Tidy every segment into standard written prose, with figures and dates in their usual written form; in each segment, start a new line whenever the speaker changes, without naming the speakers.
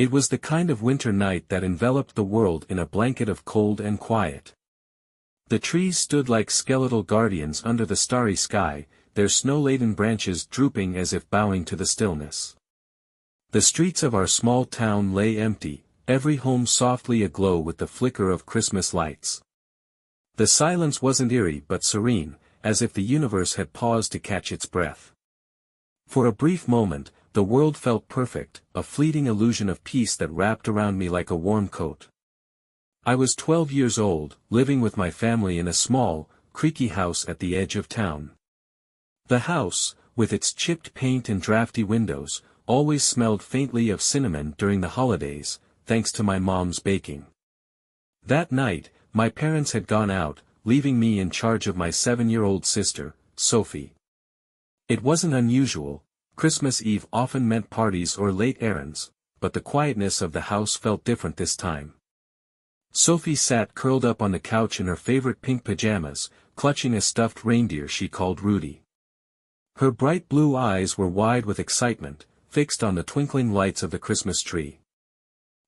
It was the kind of winter night that enveloped the world in a blanket of cold and quiet. The trees stood like skeletal guardians under the starry sky, their snow-laden branches drooping as if bowing to the stillness. The streets of our small town lay empty, every home softly aglow with the flicker of Christmas lights. The silence wasn't eerie but serene, as if the universe had paused to catch its breath. For a brief moment, the world felt perfect, a fleeting illusion of peace that wrapped around me like a warm coat. I was 12 years old, living with my family in a small, creaky house at the edge of town. The house, with its chipped paint and drafty windows, always smelled faintly of cinnamon during the holidays, thanks to my mom's baking. That night, my parents had gone out, leaving me in charge of my 7-year-old sister, Sophie. It wasn't unusual. Christmas Eve often meant parties or late errands, but the quietness of the house felt different this time. Sophie sat curled up on the couch in her favorite pink pajamas, clutching a stuffed reindeer she called Rudy. Her bright blue eyes were wide with excitement, fixed on the twinkling lights of the Christmas tree.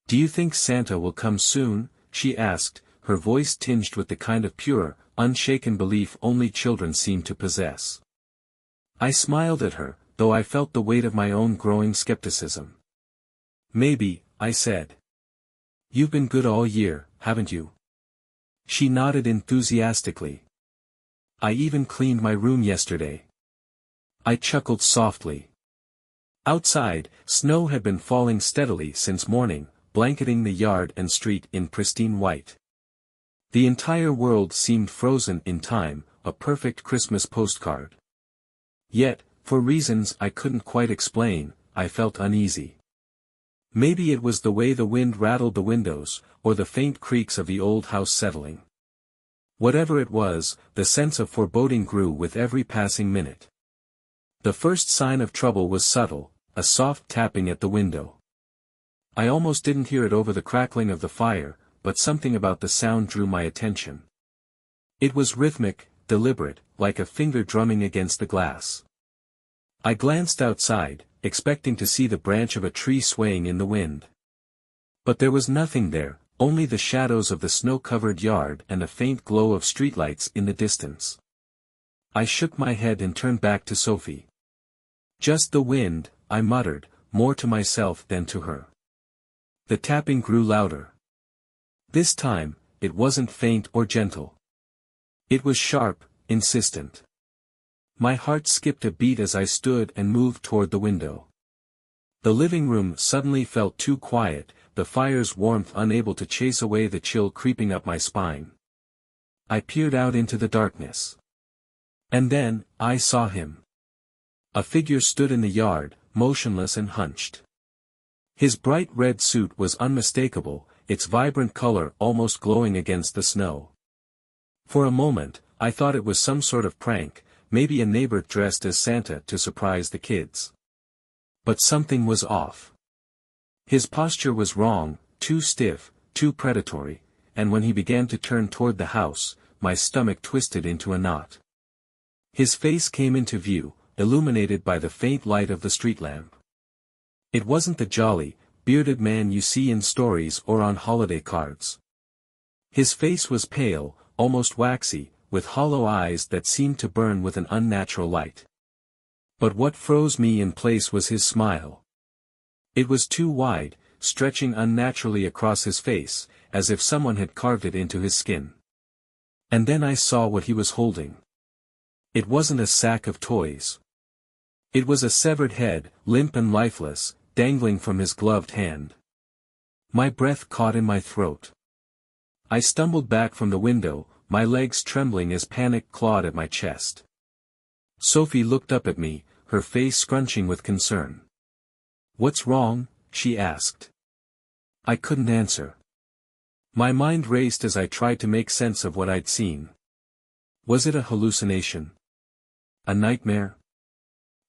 "Do you think Santa will come soon?" she asked, her voice tinged with the kind of pure, unshaken belief only children seem to possess. I smiled at her, though I felt the weight of my own growing skepticism. "Maybe," I said. "You've been good all year, haven't you?" She nodded enthusiastically. "I even cleaned my room yesterday." I chuckled softly. Outside, snow had been falling steadily since morning, blanketing the yard and street in pristine white. The entire world seemed frozen in time, a perfect Christmas postcard. Yet, for reasons I couldn't quite explain, I felt uneasy. Maybe it was the way the wind rattled the windows, or the faint creaks of the old house settling. Whatever it was, the sense of foreboding grew with every passing minute. The first sign of trouble was subtle, a soft tapping at the window. I almost didn't hear it over the crackling of the fire, but something about the sound drew my attention. It was rhythmic, deliberate, like a finger drumming against the glass. I glanced outside, expecting to see the branch of a tree swaying in the wind. But there was nothing there, only the shadows of the snow-covered yard and a faint glow of streetlights in the distance. I shook my head and turned back to Sophie. "Just the wind," I muttered, more to myself than to her. The tapping grew louder. This time, it wasn't faint or gentle. It was sharp, insistent. My heart skipped a beat as I stood and moved toward the window. The living room suddenly felt too quiet, the fire's warmth unable to chase away the chill creeping up my spine. I peered out into the darkness. And then, I saw him. A figure stood in the yard, motionless and hunched. His bright red suit was unmistakable, its vibrant color almost glowing against the snow. For a moment, I thought it was some sort of prank, maybe a neighbor dressed as Santa to surprise the kids. But something was off. His posture was wrong, too stiff, too predatory, and when he began to turn toward the house, my stomach twisted into a knot. His face came into view, illuminated by the faint light of the street lamp. It wasn't the jolly, bearded man you see in stories or on holiday cards. His face was pale, almost waxy, with hollow eyes that seemed to burn with an unnatural light. But what froze me in place was his smile. It was too wide, stretching unnaturally across his face, as if someone had carved it into his skin. And then I saw what he was holding. It wasn't a sack of toys. It was a severed head, limp and lifeless, dangling from his gloved hand. My breath caught in my throat. I stumbled back from the window, my legs trembling as panic clawed at my chest. Sophie looked up at me, her face scrunching with concern. "What's wrong?" she asked. I couldn't answer. My mind raced as I tried to make sense of what I'd seen. Was it a hallucination? A nightmare?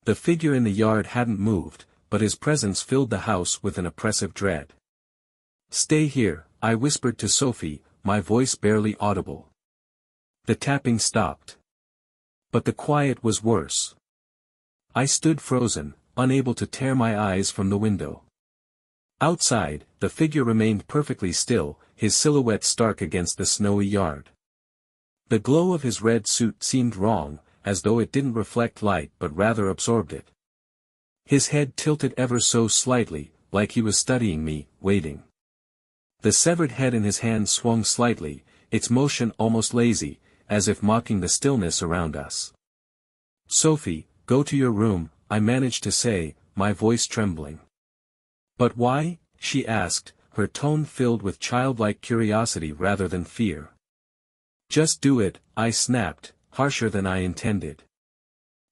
The figure in the yard hadn't moved, but his presence filled the house with an oppressive dread. "Stay here," I whispered to Sophie, my voice barely audible. The tapping stopped. But the quiet was worse. I stood frozen, unable to tear my eyes from the window. Outside, the figure remained perfectly still, his silhouette stark against the snowy yard. The glow of his red suit seemed wrong, as though it didn't reflect light but rather absorbed it. His head tilted ever so slightly, like he was studying me, waiting. The severed head in his hand swung slightly, its motion almost lazy, as if mocking the stillness around us. "Sophie, go to your room," I managed to say, my voice trembling. "But why?" she asked, her tone filled with childlike curiosity rather than fear. "Just do it," I snapped, harsher than I intended.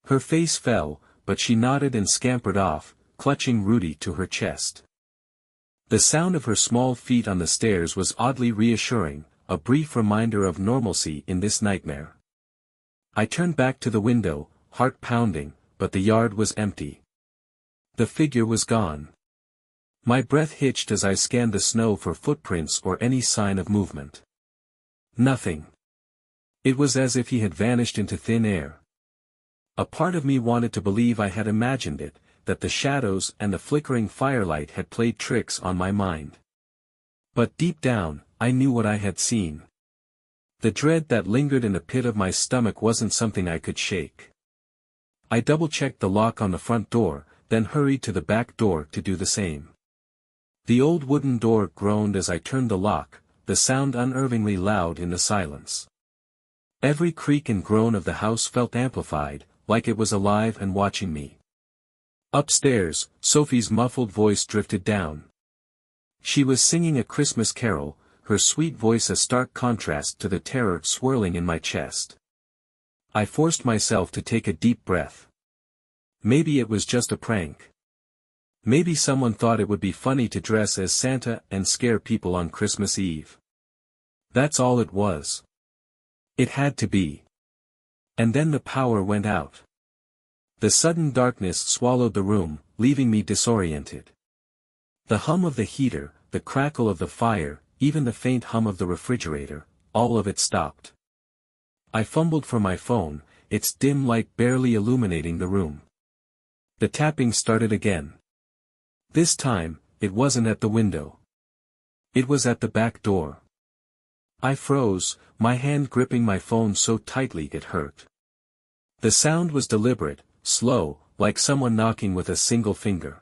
Her face fell, but she nodded and scampered off, clutching Rudy to her chest. The sound of her small feet on the stairs was oddly reassuring, a brief reminder of normalcy in this nightmare. I turned back to the window, heart pounding, but the yard was empty. The figure was gone. My breath hitched as I scanned the snow for footprints or any sign of movement. Nothing. It was as if he had vanished into thin air. A part of me wanted to believe I had imagined it, that the shadows and the flickering firelight had played tricks on my mind. But deep down, I knew what I had seen. The dread that lingered in the pit of my stomach wasn't something I could shake. I double-checked the lock on the front door, then hurried to the back door to do the same. The old wooden door groaned as I turned the lock, the sound unnervingly loud in the silence. Every creak and groan of the house felt amplified, like it was alive and watching me. Upstairs, Sophie's muffled voice drifted down. She was singing a Christmas carol, her sweet voice a stark contrast to the terror swirling in my chest. I forced myself to take a deep breath. Maybe it was just a prank. Maybe someone thought it would be funny to dress as Santa and scare people on Christmas Eve. That's all it was. It had to be. And then the power went out. The sudden darkness swallowed the room, leaving me disoriented. The hum of the heater, the crackle of the fire, even the faint hum of the refrigerator, all of it stopped. I fumbled for my phone, its dim light barely illuminating the room. The tapping started again. This time, it wasn't at the window. It was at the back door. I froze, my hand gripping my phone so tightly it hurt. The sound was deliberate, slow, like someone knocking with a single finger.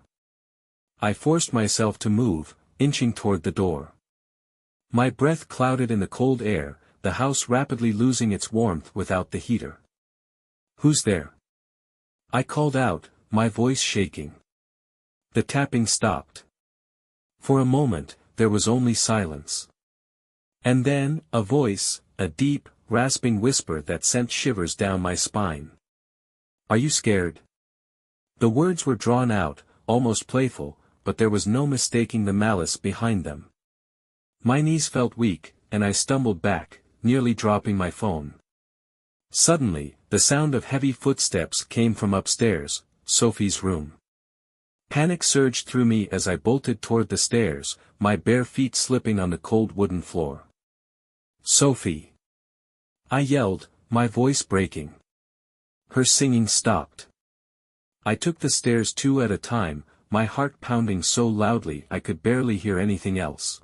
I forced myself to move, inching toward the door. My breath clouded in the cold air, the house rapidly losing its warmth without the heater. "Who's there?" I called out, my voice shaking. The tapping stopped. For a moment, there was only silence. And then, a voice, a deep, rasping whisper that sent shivers down my spine. "Are you scared?" The words were drawn out, almost playful, but there was no mistaking the malice behind them. My knees felt weak, and I stumbled back, nearly dropping my phone. Suddenly, the sound of heavy footsteps came from upstairs, Sophie's room. Panic surged through me as I bolted toward the stairs, my bare feet slipping on the cold wooden floor. "Sophie!" I yelled, my voice breaking. Her singing stopped. I took the stairs two at a time, my heart pounding so loudly I could barely hear anything else.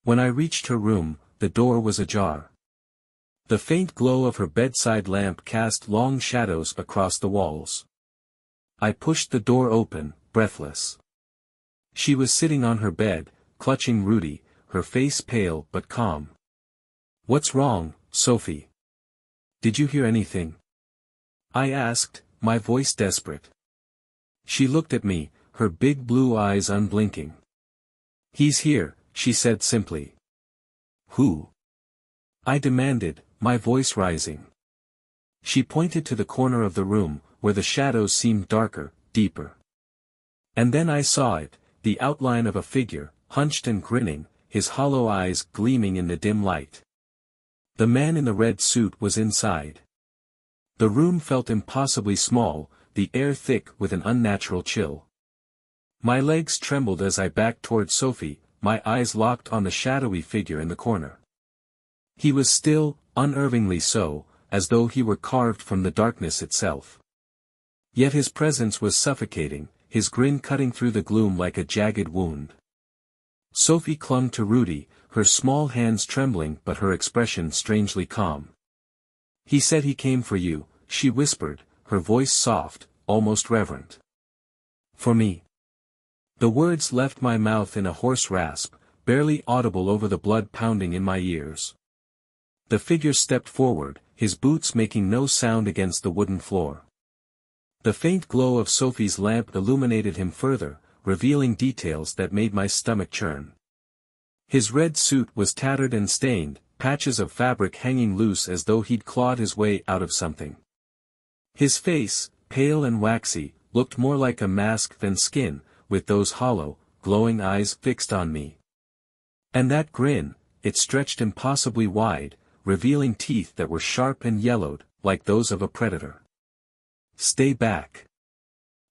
When I reached her room, the door was ajar. The faint glow of her bedside lamp cast long shadows across the walls. I pushed the door open, breathless. She was sitting on her bed, clutching Rudy, her face pale but calm. "What's wrong, Sophie? Did you hear anything?" I asked, my voice desperate. She looked at me, her big blue eyes unblinking. "He's here," she said simply. "Who?" I demanded, my voice rising. She pointed to the corner of the room, where the shadows seemed darker, deeper. And then I saw it, the outline of a figure, hunched and grinning, his hollow eyes gleaming in the dim light. The man in the red suit was inside. The room felt impossibly small, the air thick with an unnatural chill. My legs trembled as I backed toward Sophie, my eyes locked on the shadowy figure in the corner. He was still, unnervingly so, as though he were carved from the darkness itself. Yet his presence was suffocating, his grin cutting through the gloom like a jagged wound. Sophie clung to Rudy, her small hands trembling but her expression strangely calm. "He said he came for you," she whispered, her voice soft, almost reverent. "For me?" The words left my mouth in a hoarse rasp, barely audible over the blood pounding in my ears. The figure stepped forward, his boots making no sound against the wooden floor. The faint glow of Sophie's lamp illuminated him further, revealing details that made my stomach churn. His red suit was tattered and stained, patches of fabric hanging loose as though he'd clawed his way out of something. His face, pale and waxy, looked more like a mask than skin, with those hollow, glowing eyes fixed on me. And that grin, it stretched impossibly wide, revealing teeth that were sharp and yellowed, like those of a predator. "Stay back!"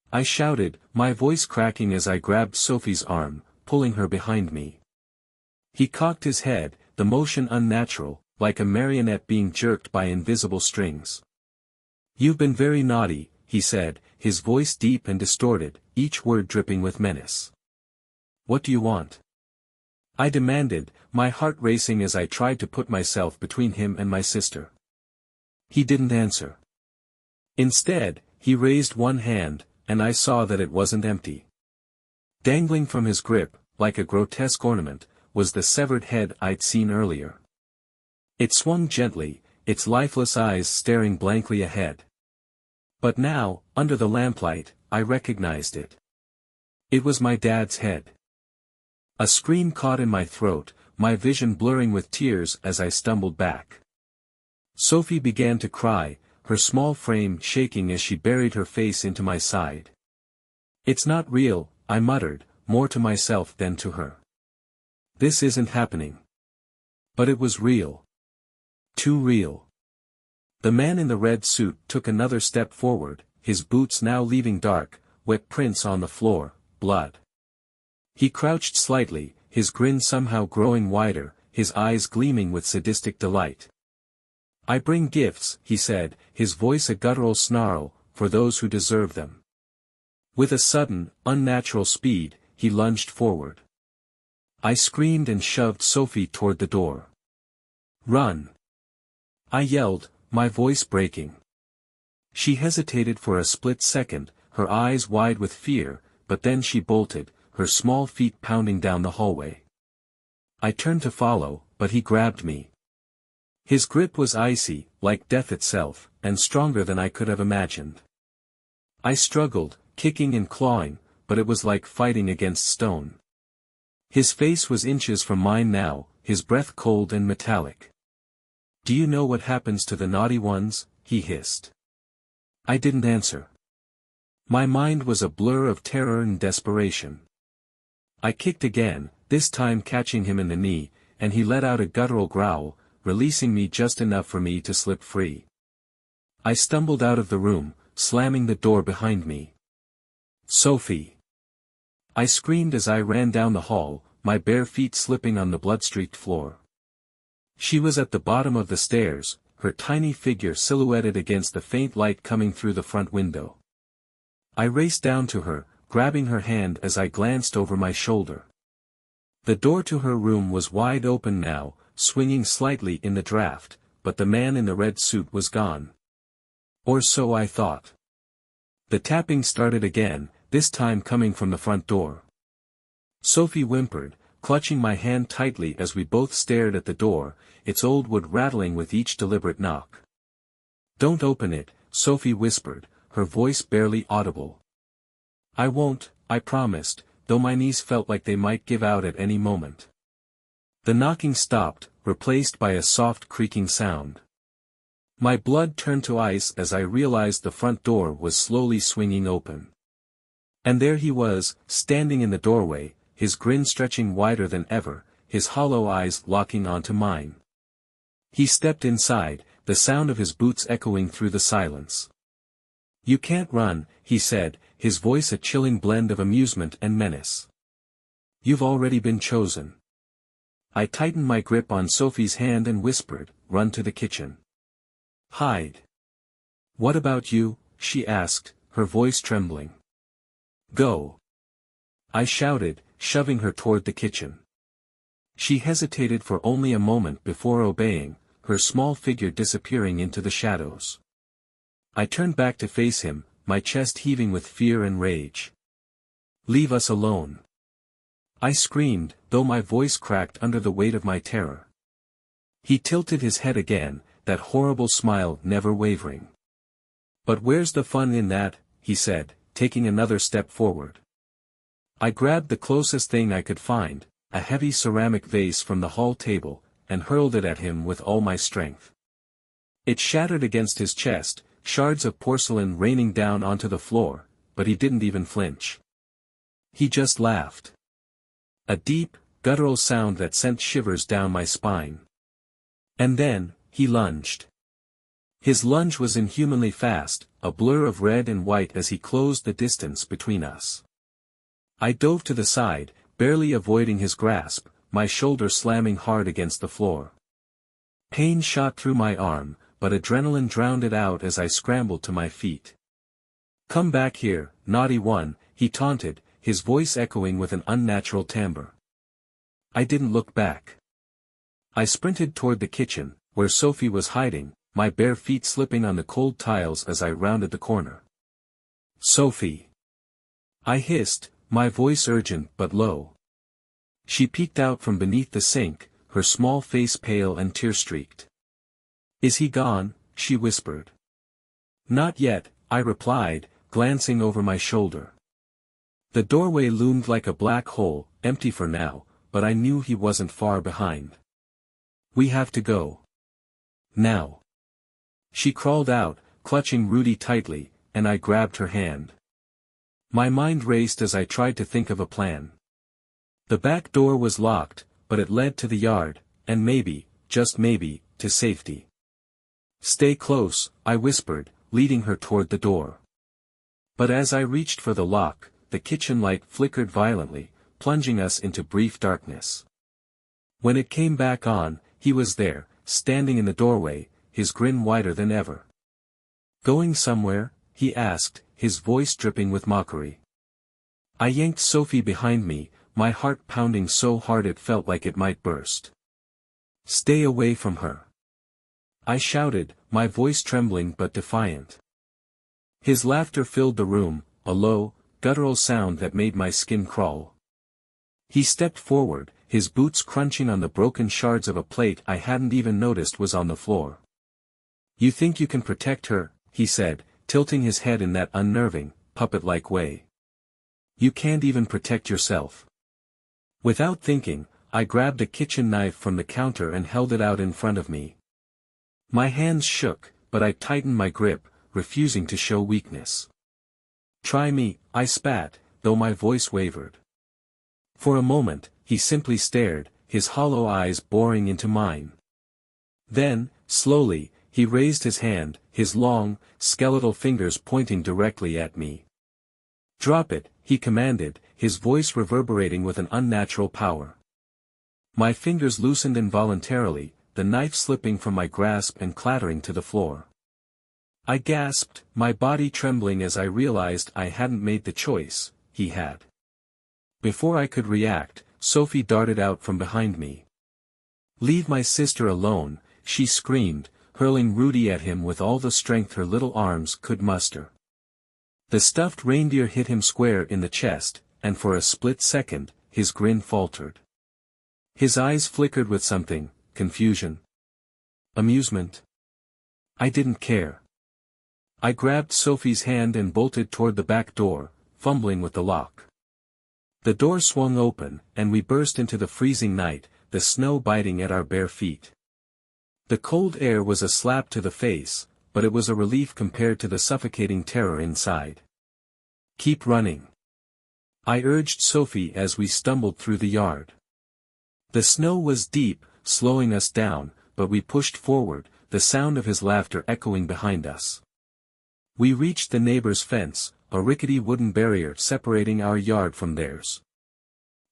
I shouted, my voice cracking as I grabbed Sophie's arm, pulling her behind me. He cocked his head, the motion unnatural, like a marionette being jerked by invisible strings. "You've been very naughty," he said, his voice deep and distorted, each word dripping with menace. "What do you want?" I demanded, my heart racing as I tried to put myself between him and my sister. He didn't answer. Instead, he raised one hand, and I saw that it wasn't empty. Dangling from his grip, like a grotesque ornament, was the severed head I'd seen earlier. It swung gently, its lifeless eyes staring blankly ahead. But now, under the lamplight, I recognized it. It was my dad's head. A scream caught in my throat, my vision blurring with tears as I stumbled back. Sophie began to cry, her small frame shaking as she buried her face into my side. "It's not real," I muttered, more to myself than to her. "This isn't happening." But it was real. Too real. The man in the red suit took another step forward, his boots now leaving dark, wet prints on the floor, blood. He crouched slightly, his grin somehow growing wider, his eyes gleaming with sadistic delight. "I bring gifts," he said, his voice a guttural snarl, "for those who deserve them." With a sudden, unnatural speed, he lunged forward. I screamed and shoved Sophie toward the door. "Run!" I yelled, my voice breaking. She hesitated for a split second, her eyes wide with fear, but then she bolted, her small feet pounding down the hallway. I turned to follow, but he grabbed me. His grip was icy, like death itself, and stronger than I could have imagined. I struggled, kicking and clawing, but it was like fighting against stone. His face was inches from mine now, his breath cold and metallic. "Do you know what happens to the naughty ones?" he hissed. I didn't answer. My mind was a blur of terror and desperation. I kicked again, this time catching him in the knee, and he let out a guttural growl, releasing me just enough for me to slip free. I stumbled out of the room, slamming the door behind me. "Sophie!" I screamed as I ran down the hall, my bare feet slipping on the blood-streaked floor. She was at the bottom of the stairs, her tiny figure silhouetted against the faint light coming through the front window. I raced down to her, grabbing her hand as I glanced over my shoulder. The door to her room was wide open now, swinging slightly in the draft, but the man in the red suit was gone. Or so I thought. The tapping started again, this time coming from the front door. Sophie whimpered, clutching my hand tightly as we both stared at the door, its old wood rattling with each deliberate knock. "Don't open it," Sophie whispered, her voice barely audible. "I won't," I promised, though my knees felt like they might give out at any moment. The knocking stopped, replaced by a soft creaking sound. My blood turned to ice as I realized the front door was slowly swinging open. And there he was, standing in the doorway, his grin stretching wider than ever, his hollow eyes locking onto mine. He stepped inside, the sound of his boots echoing through the silence. "You can't run," he said, his voice a chilling blend of amusement and menace. "You've already been chosen." I tightened my grip on Sophie's hand and whispered, "Run to the kitchen. Hide." "What about you?" she asked, her voice trembling. "Go!" I shouted, shoving her toward the kitchen. She hesitated for only a moment before obeying, her small figure disappearing into the shadows. I turned back to face him, my chest heaving with fear and rage. "Leave us alone!" I screamed, though my voice cracked under the weight of my terror. He tilted his head again, that horrible smile never wavering. "But where's the fun in that?" he said, taking another step forward. I grabbed the closest thing I could find, a heavy ceramic vase from the hall table, and hurled it at him with all my strength. It shattered against his chest, shards of porcelain raining down onto the floor, but he didn't even flinch. He just laughed. A deep, guttural sound that sent shivers down my spine. And then, he lunged. His lunge was inhumanly fast, a blur of red and white as he closed the distance between us. I dove to the side, barely avoiding his grasp, my shoulder slamming hard against the floor. Pain shot through my arm, but adrenaline drowned it out as I scrambled to my feet. "Come back here, naughty one," he taunted, his voice echoing with an unnatural timbre. I didn't look back. I sprinted toward the kitchen, where Sophie was hiding, my bare feet slipping on the cold tiles as I rounded the corner. "Sophie!" I hissed, my voice urgent but low. She peeked out from beneath the sink, her small face pale and tear-streaked. "Is he gone?" she whispered. "Not yet," I replied, glancing over my shoulder. The doorway loomed like a black hole, empty for now, but I knew he wasn't far behind. "We have to go. Now." She crawled out, clutching Rudy tightly, and I grabbed her hand. My mind raced as I tried to think of a plan. The back door was locked, but it led to the yard, and maybe, just maybe, to safety. "Stay close," I whispered, leading her toward the door. But as I reached for the lock, the kitchen light flickered violently, plunging us into brief darkness. When it came back on, he was there, standing in the doorway, his grin wider than ever. "Going somewhere?" he asked, his voice dripping with mockery. I yanked Sophie behind me, my heart pounding so hard it felt like it might burst. "Stay away from her!" I shouted, my voice trembling but defiant. His laughter filled the room, a low, guttural sound that made my skin crawl. He stepped forward, his boots crunching on the broken shards of a plate I hadn't even noticed was on the floor. "You think you can protect her," he said, tilting his head in that unnerving, puppet-like way. "You can't even protect yourself." Without thinking, I grabbed a kitchen knife from the counter and held it out in front of me. My hands shook, but I tightened my grip, refusing to show weakness. "Try me," I spat, though my voice wavered. For a moment, he simply stared, his hollow eyes boring into mine. Then, slowly, he raised his hand, his long, skeletal fingers pointing directly at me. "Drop it," he commanded, his voice reverberating with an unnatural power. My fingers loosened involuntarily, the knife slipping from my grasp and clattering to the floor. I gasped, my body trembling as I realized I hadn't made the choice, he had. Before I could react, Sophie darted out from behind me. "Leave my sister alone," she screamed, hurling Rudy at him with all the strength her little arms could muster. The stuffed reindeer hit him square in the chest, and for a split second, his grin faltered. His eyes flickered with something, confusion. Amusement. I didn't care. I grabbed Sophie's hand and bolted toward the back door, fumbling with the lock. The door swung open, and we burst into the freezing night, the snow biting at our bare feet. The cold air was a slap to the face, but it was a relief compared to the suffocating terror inside. "Keep running," I urged Sophie as we stumbled through the yard. The snow was deep, slowing us down, but we pushed forward, the sound of his laughter echoing behind us. We reached the neighbor's fence, a rickety wooden barrier separating our yard from theirs.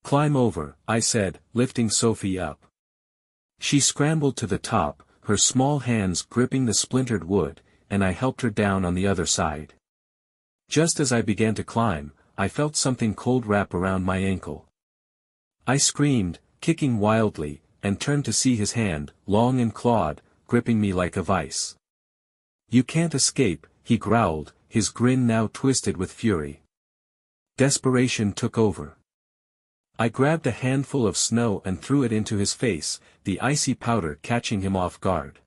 "Climb over," I said, lifting Sophie up. She scrambled to the top, her small hands gripping the splintered wood, and I helped her down on the other side. Just as I began to climb, I felt something cold wrap around my ankle. I screamed, kicking wildly, and turned to see his hand, long and clawed, gripping me like a vice. "You can't escape," he growled, his grin now twisted with fury. Desperation took over. I grabbed a handful of snow and threw it into his face, the icy powder catching him off guard.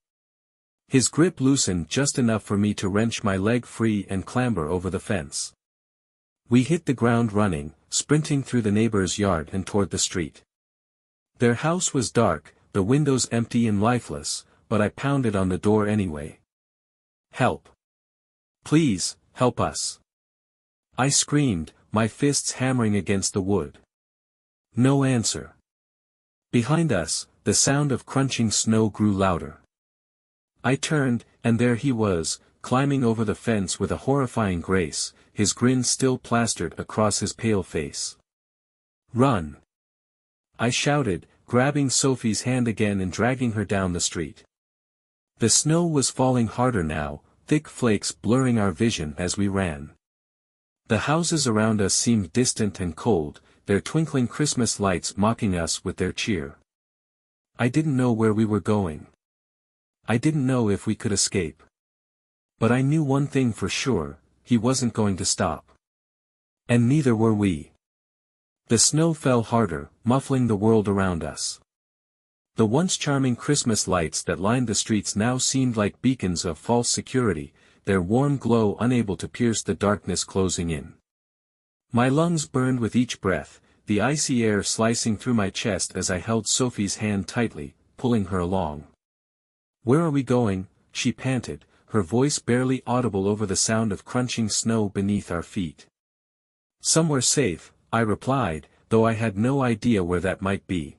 His grip loosened just enough for me to wrench my leg free and clamber over the fence. We hit the ground running, sprinting through the neighbor's yard and toward the street. Their house was dark, the windows empty and lifeless, but I pounded on the door anyway. "Help! Please, help us!" I screamed, my fists hammering against the wood. No answer. Behind us, the sound of crunching snow grew louder. I turned, and there he was, climbing over the fence with a horrifying grace, his grin still plastered across his pale face. "Run!" I shouted, grabbing Sophie's hand again and dragging her down the street. The snow was falling harder now, thick flakes blurring our vision as we ran. The houses around us seemed distant and cold, their twinkling Christmas lights mocking us with their cheer. I didn't know where we were going. I didn't know if we could escape. But I knew one thing for sure, he wasn't going to stop. And neither were we. The snow fell harder, muffling the world around us. The once charming Christmas lights that lined the streets now seemed like beacons of false security, their warm glow unable to pierce the darkness closing in. My lungs burned with each breath, the icy air slicing through my chest as I held Sophie's hand tightly, pulling her along. "Where are we going?" she panted, her voice barely audible over the sound of crunching snow beneath our feet. "Somewhere safe," I replied, though I had no idea where that might be.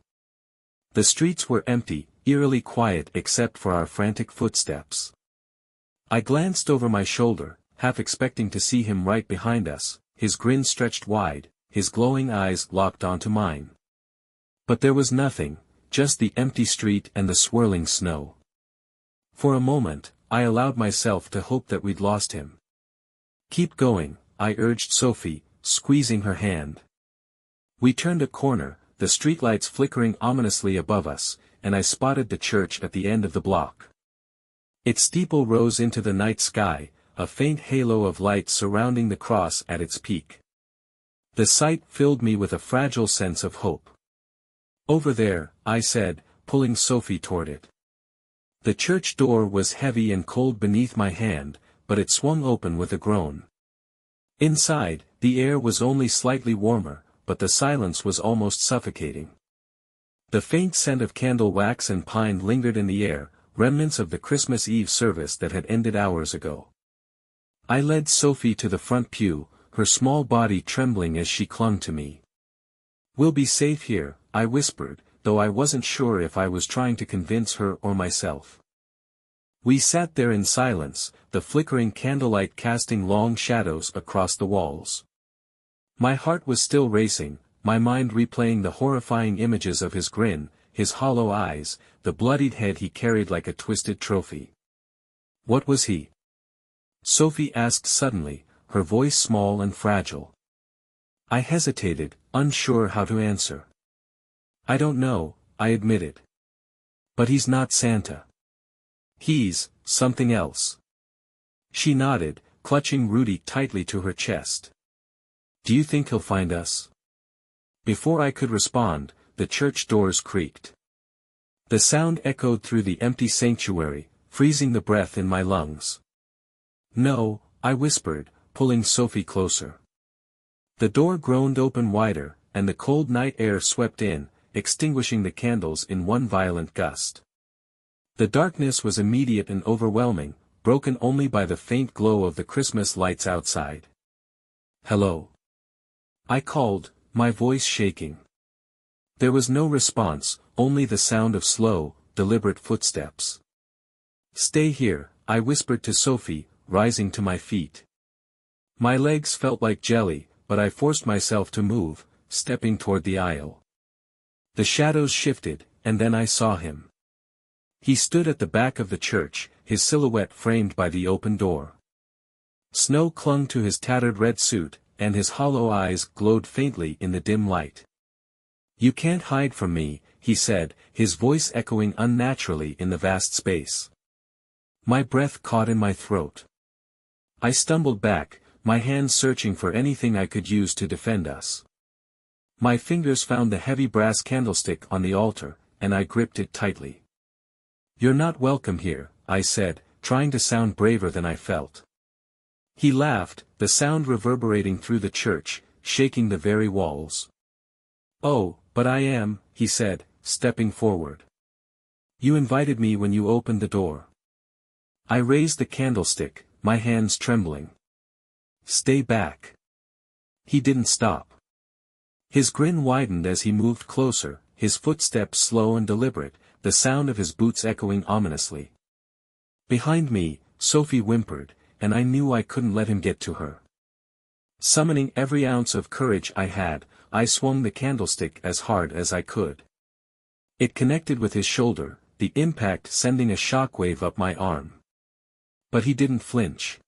The streets were empty, eerily quiet except for our frantic footsteps. I glanced over my shoulder, half expecting to see him right behind us, his grin stretched wide, his glowing eyes locked onto mine. But there was nothing, just the empty street and the swirling snow. For a moment, I allowed myself to hope that we'd lost him. "Keep going," I urged Sophie, squeezing her hand. We turned a corner, the streetlights flickering ominously above us, and I spotted the church at the end of the block. Its steeple rose into the night sky, a faint halo of light surrounding the cross at its peak. The sight filled me with a fragile sense of hope. "Over there," I said, pulling Sophie toward it. The church door was heavy and cold beneath my hand, but it swung open with a groan. Inside, the air was only slightly warmer, but the silence was almost suffocating. The faint scent of candle wax and pine lingered in the air, remnants of the Christmas Eve service that had ended hours ago. I led Sophie to the front pew, her small body trembling as she clung to me. "We'll be safe here," I whispered, though I wasn't sure if I was trying to convince her or myself. We sat there in silence, the flickering candlelight casting long shadows across the walls. My heart was still racing, my mind replaying the horrifying images of his grin, his hollow eyes, the bloodied head he carried like a twisted trophy. "What was he?" Sophie asked suddenly, her voice small and fragile. I hesitated, unsure how to answer. "I don't know," I admitted. "But he's not Santa. He's something else." She nodded, clutching Rudy tightly to her chest. "Do you think he'll find us?" Before I could respond, the church doors creaked. The sound echoed through the empty sanctuary, freezing the breath in my lungs. "No," I whispered, pulling Sophie closer. The door groaned open wider, and the cold night air swept in, extinguishing the candles in one violent gust. The darkness was immediate and overwhelming, broken only by the faint glow of the Christmas lights outside. "Hello?" I called, my voice shaking. There was no response, only the sound of slow, deliberate footsteps. "Stay here," I whispered to Sophie, rising to my feet. My legs felt like jelly, but I forced myself to move, stepping toward the aisle. The shadows shifted, and then I saw him. He stood at the back of the church, his silhouette framed by the open door. Snow clung to his tattered red suit, and his hollow eyes glowed faintly in the dim light. "You can't hide from me," he said, his voice echoing unnaturally in the vast space. My breath caught in my throat. I stumbled back, my hands searching for anything I could use to defend us. My fingers found the heavy brass candlestick on the altar, and I gripped it tightly. "You're not welcome here," I said, trying to sound braver than I felt. He laughed, the sound reverberating through the church, shaking the very walls. "Oh, but I am," he said, stepping forward. "You invited me when you opened the door." I raised the candlestick, my hands trembling. "Stay back." He didn't stop. His grin widened as he moved closer, his footsteps slow and deliberate, the sound of his boots echoing ominously. Behind me, Sophie whimpered, and I knew I couldn't let him get to her. Summoning every ounce of courage I had, I swung the candlestick as hard as I could. It connected with his shoulder, the impact sending a shockwave up my arm. But he didn't flinch.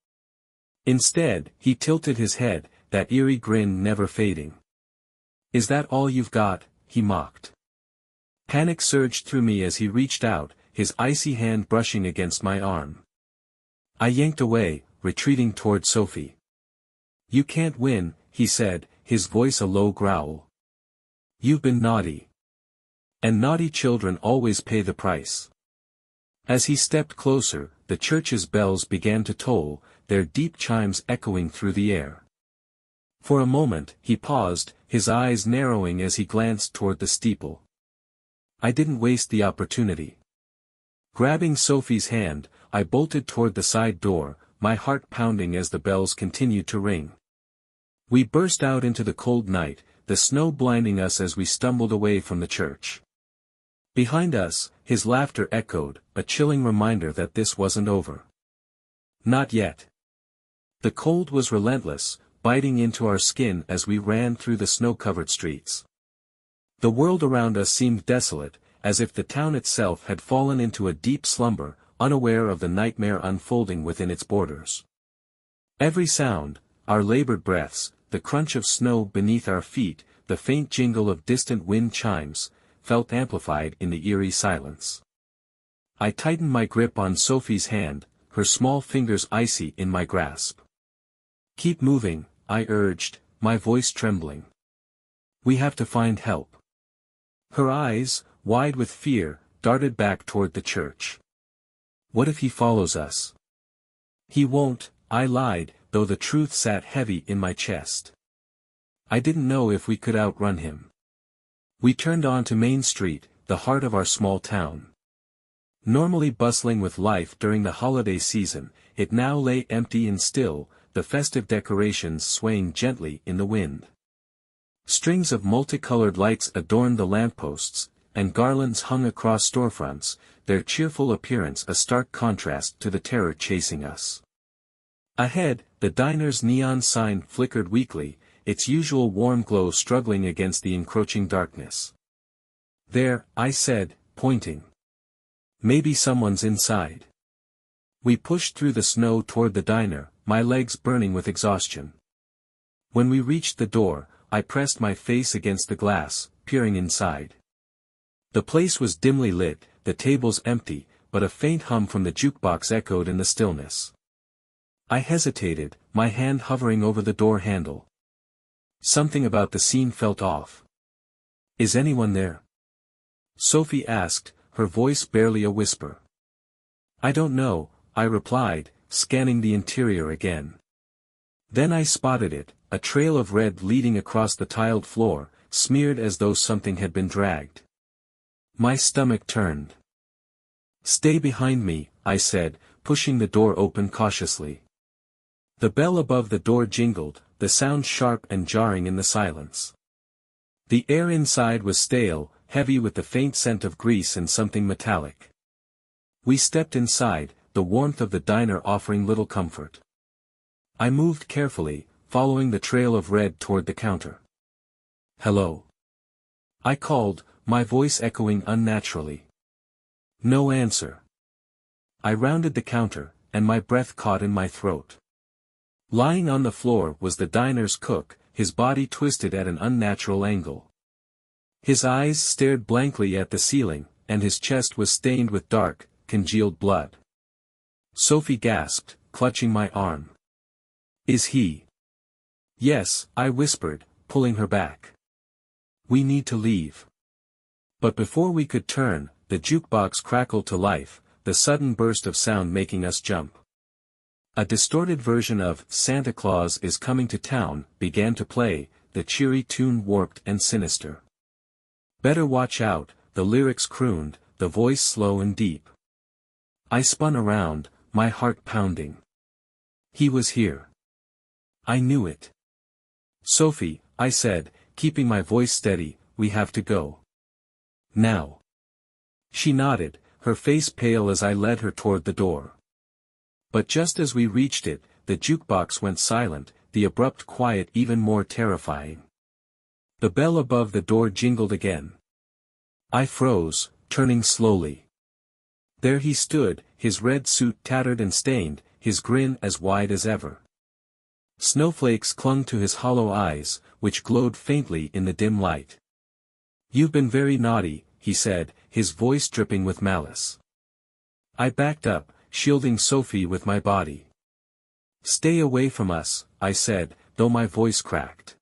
Instead, he tilted his head, that eerie grin never fading. "Is that all you've got?" he mocked. Panic surged through me as he reached out, his icy hand brushing against my arm. I yanked away, retreating toward Sophie. "You can't win," he said, his voice a low growl. "You've been naughty. And naughty children always pay the price." As he stepped closer, the church's bells began to toll, their deep chimes echoing through the air. For a moment, he paused, his eyes narrowing as he glanced toward the steeple. I didn't waste the opportunity. Grabbing Sophie's hand, I bolted toward the side door, my heart pounding as the bells continued to ring. We burst out into the cold night, the snow blinding us as we stumbled away from the church. Behind us, his laughter echoed, a chilling reminder that this wasn't over. Not yet. The cold was relentless, biting into our skin as we ran through the snow-covered streets. The world around us seemed desolate, as if the town itself had fallen into a deep slumber, unaware of the nightmare unfolding within its borders. Every sound, our labored breaths, the crunch of snow beneath our feet, the faint jingle of distant wind chimes, felt amplified in the eerie silence. I tightened my grip on Sophie's hand, her small fingers icy in my grasp. "Keep moving," I urged, my voice trembling. "We have to find help." Her eyes, wide with fear, darted back toward the church. "What if he follows us?" "He won't," I lied, though the truth sat heavy in my chest. I didn't know if we could outrun him. We turned onto Main Street, the heart of our small town. Normally bustling with life during the holiday season, it now lay empty and still, the festive decorations swaying gently in the wind. Strings of multicolored lights adorned the lampposts, and garlands hung across storefronts, their cheerful appearance a stark contrast to the terror chasing us. Ahead, the diner's neon sign flickered weakly, its usual warm glow struggling against the encroaching darkness. "There," I said, pointing. "Maybe someone's inside." We pushed through the snow toward the diner, my legs burning with exhaustion. When we reached the door, I pressed my face against the glass, peering inside. The place was dimly lit, the tables empty, but a faint hum from the jukebox echoed in the stillness. I hesitated, my hand hovering over the door handle. Something about the scene felt off. "Is anyone there?" Sophie asked, her voice barely a whisper. "I don't know," I replied, scanning the interior again. Then I spotted it, a trail of red leading across the tiled floor, smeared as though something had been dragged. My stomach turned. "Stay behind me," I said, pushing the door open cautiously. The bell above the door jingled, the sound sharp and jarring in the silence. The air inside was stale, heavy with the faint scent of grease and something metallic. We stepped inside, the warmth of the diner offering little comfort. I moved carefully, following the trail of red toward the counter. "Hello?" I called, my voice echoing unnaturally. No answer. I rounded the counter, and my breath caught in my throat. Lying on the floor was the diner's cook, his body twisted at an unnatural angle. His eyes stared blankly at the ceiling, and his chest was stained with dark, congealed blood. Sophie gasped, clutching my arm. "Is he?" "Yes," I whispered, pulling her back. "We need to leave." But before we could turn, the jukebox crackled to life, the sudden burst of sound making us jump. A distorted version of "Santa Claus is Coming to Town" began to play, the cheery tune warped and sinister. "Better watch out," the lyrics crooned, the voice slow and deep. I spun around, my heart pounding. He was here. I knew it. "Sophie," I said, keeping my voice steady, "we have to go. Now." She nodded, her face pale as I led her toward the door. But just as we reached it, the jukebox went silent, the abrupt quiet even more terrifying. The bell above the door jingled again. I froze, turning slowly. There he stood, his red suit tattered and stained, his grin as wide as ever. Snowflakes clung to his hollow eyes, which glowed faintly in the dim light. "You've been very naughty," he said, his voice dripping with malice. I backed up, shielding Sophie with my body. "Stay away from us," I said, though my voice cracked.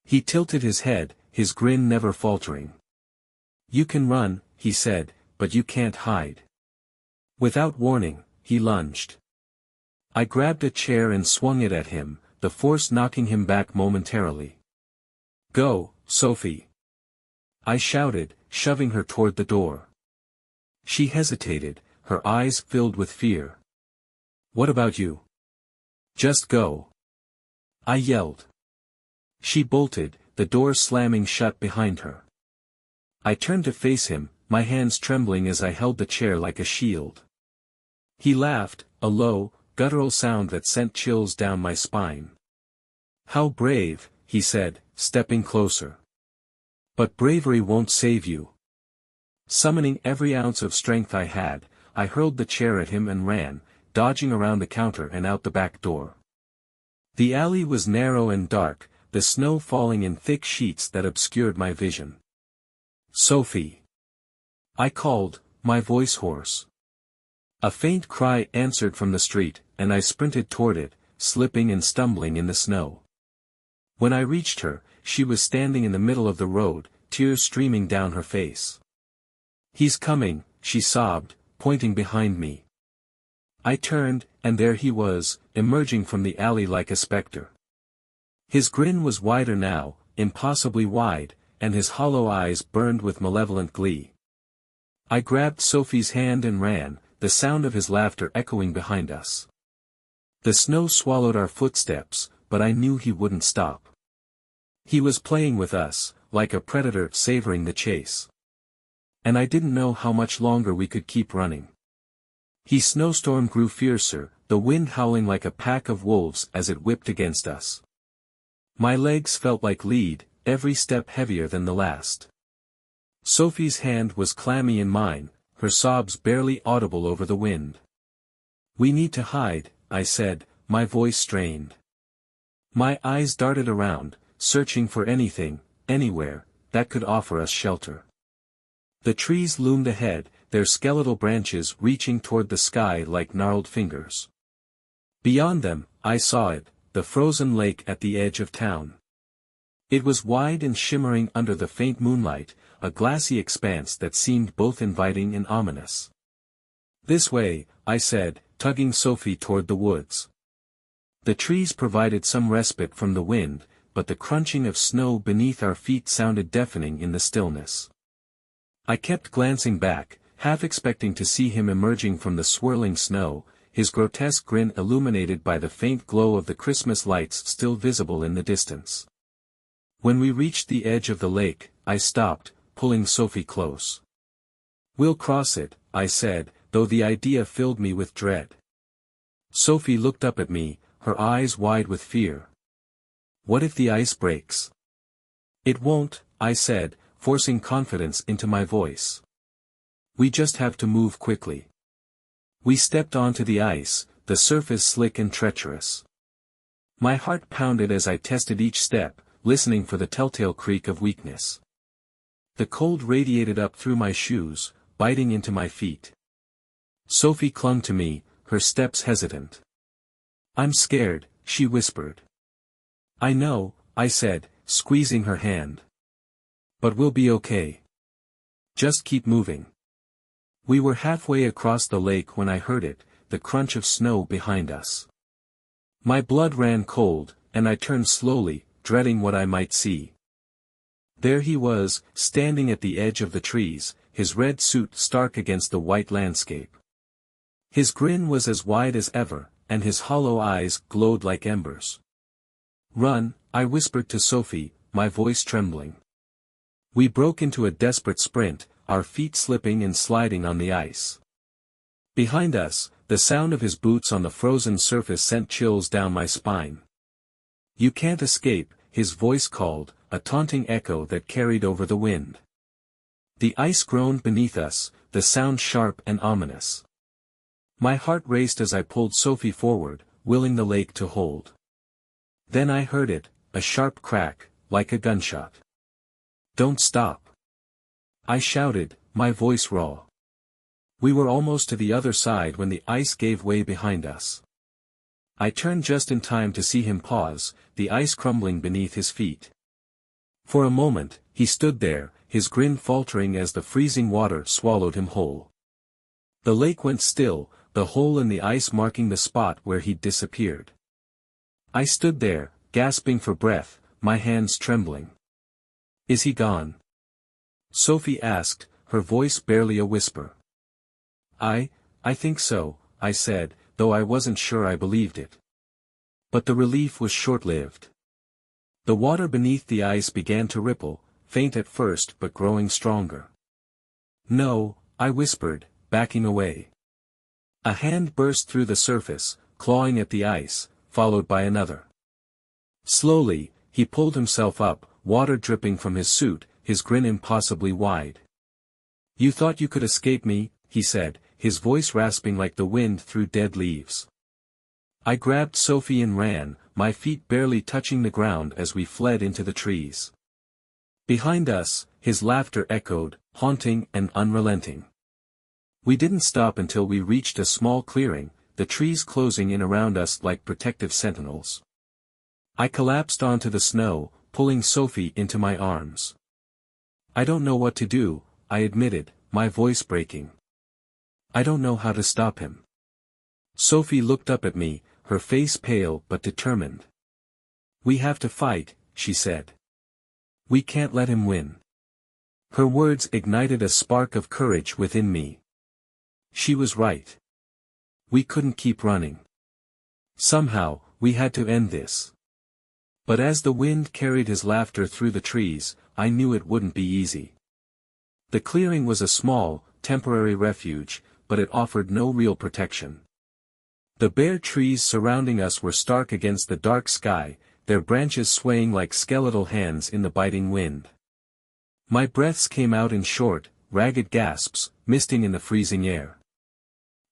He tilted his head, his grin never faltering. "You can run," he said, "but you can't hide." Without warning, he lunged. I grabbed a chair and swung it at him, the force knocking him back momentarily. "Go, Sophie!" I shouted, shoving her toward the door. She hesitated, her eyes filled with fear. "What about you?" "Just go!" I yelled. She bolted, the door slamming shut behind her. I turned to face him, my hands trembling as I held the chair like a shield. He laughed, a low, guttural sound that sent chills down my spine. "How brave," he said, stepping closer. "But bravery won't save you." Summoning every ounce of strength I had, I hurled the chair at him and ran, dodging around the counter and out the back door. The alley was narrow and dark, the snow falling in thick sheets that obscured my vision. "Sophie!" I called, my voice hoarse. A faint cry answered from the street, and I sprinted toward it, slipping and stumbling in the snow. When I reached her, she was standing in the middle of the road, tears streaming down her face. "He's coming," she sobbed, pointing behind me. I turned, and there he was, emerging from the alley like a specter. His grin was wider now, impossibly wide, and his hollow eyes burned with malevolent glee. I grabbed Sophie's hand and ran, the sound of his laughter echoing behind us. The snow swallowed our footsteps, but I knew he wouldn't stop. He was playing with us, like a predator savoring the chase. And I didn't know how much longer we could keep running. The snowstorm grew fiercer, the wind howling like a pack of wolves as it whipped against us. My legs felt like lead, every step heavier than the last. Sophie's hand was clammy in mine, her sobs barely audible over the wind. "We need to hide," I said, my voice strained. My eyes darted around, searching for anything, anywhere, that could offer us shelter. The trees loomed ahead, their skeletal branches reaching toward the sky like gnarled fingers. Beyond them, I saw it, the frozen lake at the edge of town. It was wide and shimmering under the faint moonlight, a glassy expanse that seemed both inviting and ominous. "This way," I said, tugging Sophie toward the woods. The trees provided some respite from the wind, but the crunching of snow beneath our feet sounded deafening in the stillness. I kept glancing back, half expecting to see him emerging from the swirling snow, his grotesque grin illuminated by the faint glow of the Christmas lights still visible in the distance. When we reached the edge of the lake, I stopped, pulling Sophie close. "We'll cross it," I said, though the idea filled me with dread. Sophie looked up at me, her eyes wide with fear. "What if the ice breaks?" "It won't," I said, forcing confidence into my voice. "We just have to move quickly." We stepped onto the ice, the surface slick and treacherous. My heart pounded as I tested each step, listening for the telltale creak of weakness. The cold radiated up through my shoes, biting into my feet. Sophie clung to me, her steps hesitant. "I'm scared," she whispered. "I know," I said, squeezing her hand. "But we'll be okay. Just keep moving." We were halfway across the lake when I heard it, the crunch of snow behind us. My blood ran cold, and I turned slowly, dreading what I might see. There he was, standing at the edge of the trees, his red suit stark against the white landscape. His grin was as wide as ever, and his hollow eyes glowed like embers. "Run," I whispered to Sophie, my voice trembling. We broke into a desperate sprint, our feet slipping and sliding on the ice. Behind us, the sound of his boots on the frozen surface sent chills down my spine. "You can't escape," his voice called, a taunting echo that carried over the wind. The ice groaned beneath us, the sound sharp and ominous. My heart raced as I pulled Sophie forward, willing the lake to hold. Then I heard it, a sharp crack, like a gunshot. "Don't stop!" I shouted, my voice raw. We were almost to the other side when the ice gave way behind us. I turned just in time to see him pause, the ice crumbling beneath his feet. For a moment, he stood there, his grin faltering as the freezing water swallowed him whole. The lake went still, the hole in the ice marking the spot where he'd disappeared. I stood there, gasping for breath, my hands trembling. "Is he gone?" Sophie asked, her voice barely a whisper. I think so," I said, though I wasn't sure I believed it. But the relief was short-lived. The water beneath the ice began to ripple, faint at first but growing stronger. "No," I whispered, backing away. A hand burst through the surface, clawing at the ice, followed by another. Slowly, he pulled himself up, water dripping from his suit, his grin impossibly wide. "You thought you could escape me," he said, his voice rasping like the wind through dead leaves. I grabbed Sophie and ran, my feet barely touching the ground as we fled into the trees. Behind us, his laughter echoed, haunting and unrelenting. We didn't stop until we reached a small clearing, the trees closing in around us like protective sentinels. I collapsed onto the snow, pulling Sophie into my arms. "I don't know what to do," I admitted, my voice breaking. "I don't know how to stop him." Sophie looked up at me, her face pale but determined. "We have to fight," she said. "We can't let him win." Her words ignited a spark of courage within me. She was right. We couldn't keep running. Somehow, we had to end this. But as the wind carried his laughter through the trees, I knew it wouldn't be easy. The clearing was a small, temporary refuge, but it offered no real protection. The bare trees surrounding us were stark against the dark sky, their branches swaying like skeletal hands in the biting wind. My breaths came out in short, ragged gasps, misting in the freezing air.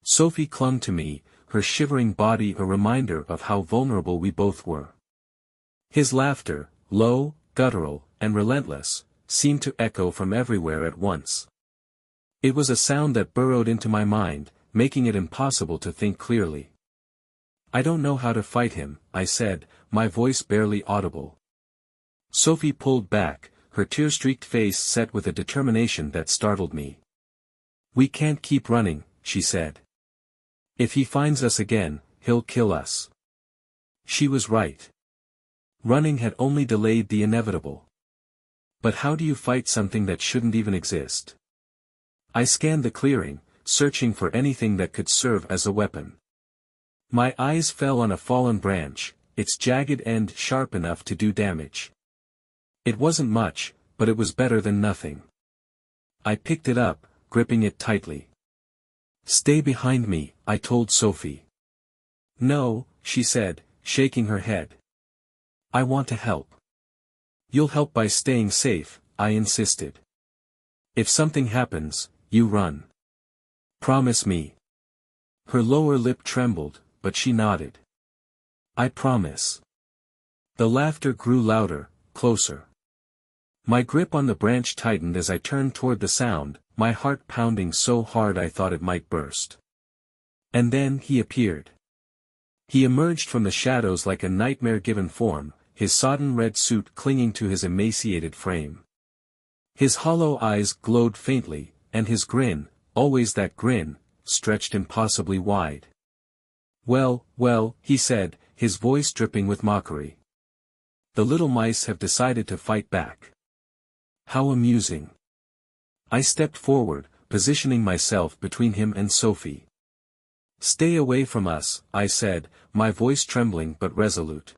Sophie clung to me, her shivering body a reminder of how vulnerable we both were. His laughter, low, guttural, and relentless, seemed to echo from everywhere at once. It was a sound that burrowed into my mind, making it impossible to think clearly. "I don't know how to fight him," I said, my voice barely audible. Sophie pulled back, her tear-streaked face set with a determination that startled me. "We can't keep running," she said. "If he finds us again, he'll kill us." She was right. Running had only delayed the inevitable. But how do you fight something that shouldn't even exist? I scanned the clearing, searching for anything that could serve as a weapon. My eyes fell on a fallen branch, its jagged end sharp enough to do damage. It wasn't much, but it was better than nothing. I picked it up, gripping it tightly. "Stay behind me," I told Sophie. "No," she said, shaking her head. "I want to help." "You'll help by staying safe," I insisted. "If something happens, you run. Promise me." Her lower lip trembled, but she nodded. "I promise." The laughter grew louder, closer. My grip on the branch tightened as I turned toward the sound, my heart pounding so hard I thought it might burst. And then he appeared. He emerged from the shadows like a nightmare-given form, his sodden red suit clinging to his emaciated frame. His hollow eyes glowed faintly, and his grin, always that grin, stretched impossibly wide. "Well, well," he said, his voice dripping with mockery. "The little mice have decided to fight back. How amusing." I stepped forward, positioning myself between him and Sophie. "Stay away from us," I said, my voice trembling but resolute.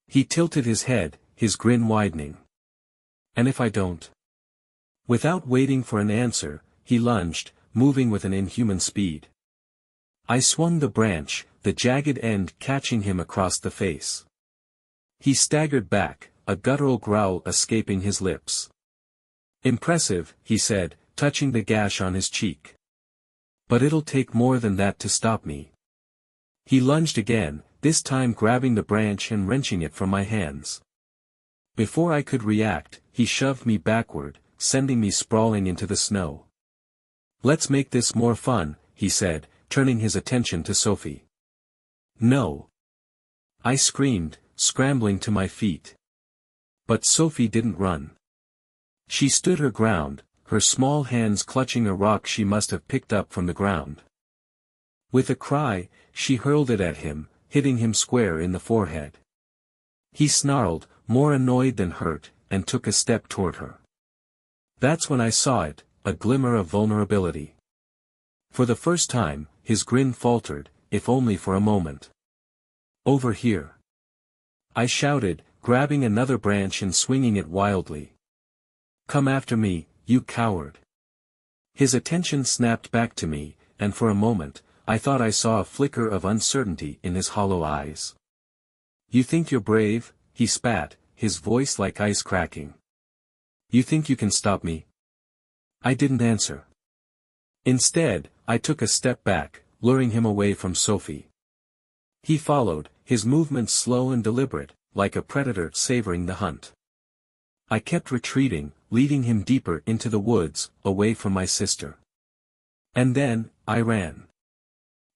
He tilted his head, his grin widening. "And if I don't?" Without waiting for an answer, he lunged, moving with an inhuman speed. I swung the branch, the jagged end catching him across the face. He staggered back, a guttural growl escaping his lips. "Impressive," he said, touching the gash on his cheek. "But it'll take more than that to stop me." He lunged again, this time grabbing the branch and wrenching it from my hands. Before I could react, he shoved me backward, sending me sprawling into the snow. "Let's make this more fun," he said, turning his attention to Sophie. "No!" I screamed, scrambling to my feet. But Sophie didn't run. She stood her ground, her small hands clutching a rock she must have picked up from the ground. With a cry, she hurled it at him, hitting him square in the forehead. He snarled, more annoyed than hurt, and took a step toward her. That's when I saw it, a glimmer of vulnerability. For the first time, his grin faltered, if only for a moment. "Over here!" I shouted, grabbing another branch and swinging it wildly. "Come after me, you coward!" His attention snapped back to me, and for a moment, I thought I saw a flicker of uncertainty in his hollow eyes. "You think you're brave?" he spat, his voice like ice cracking. "You think you can stop me?" I didn't answer. Instead, I took a step back, luring him away from Sophie. He followed, his movements slow and deliberate, like a predator savoring the hunt. I kept retreating, leading him deeper into the woods, away from my sister. And then, I ran.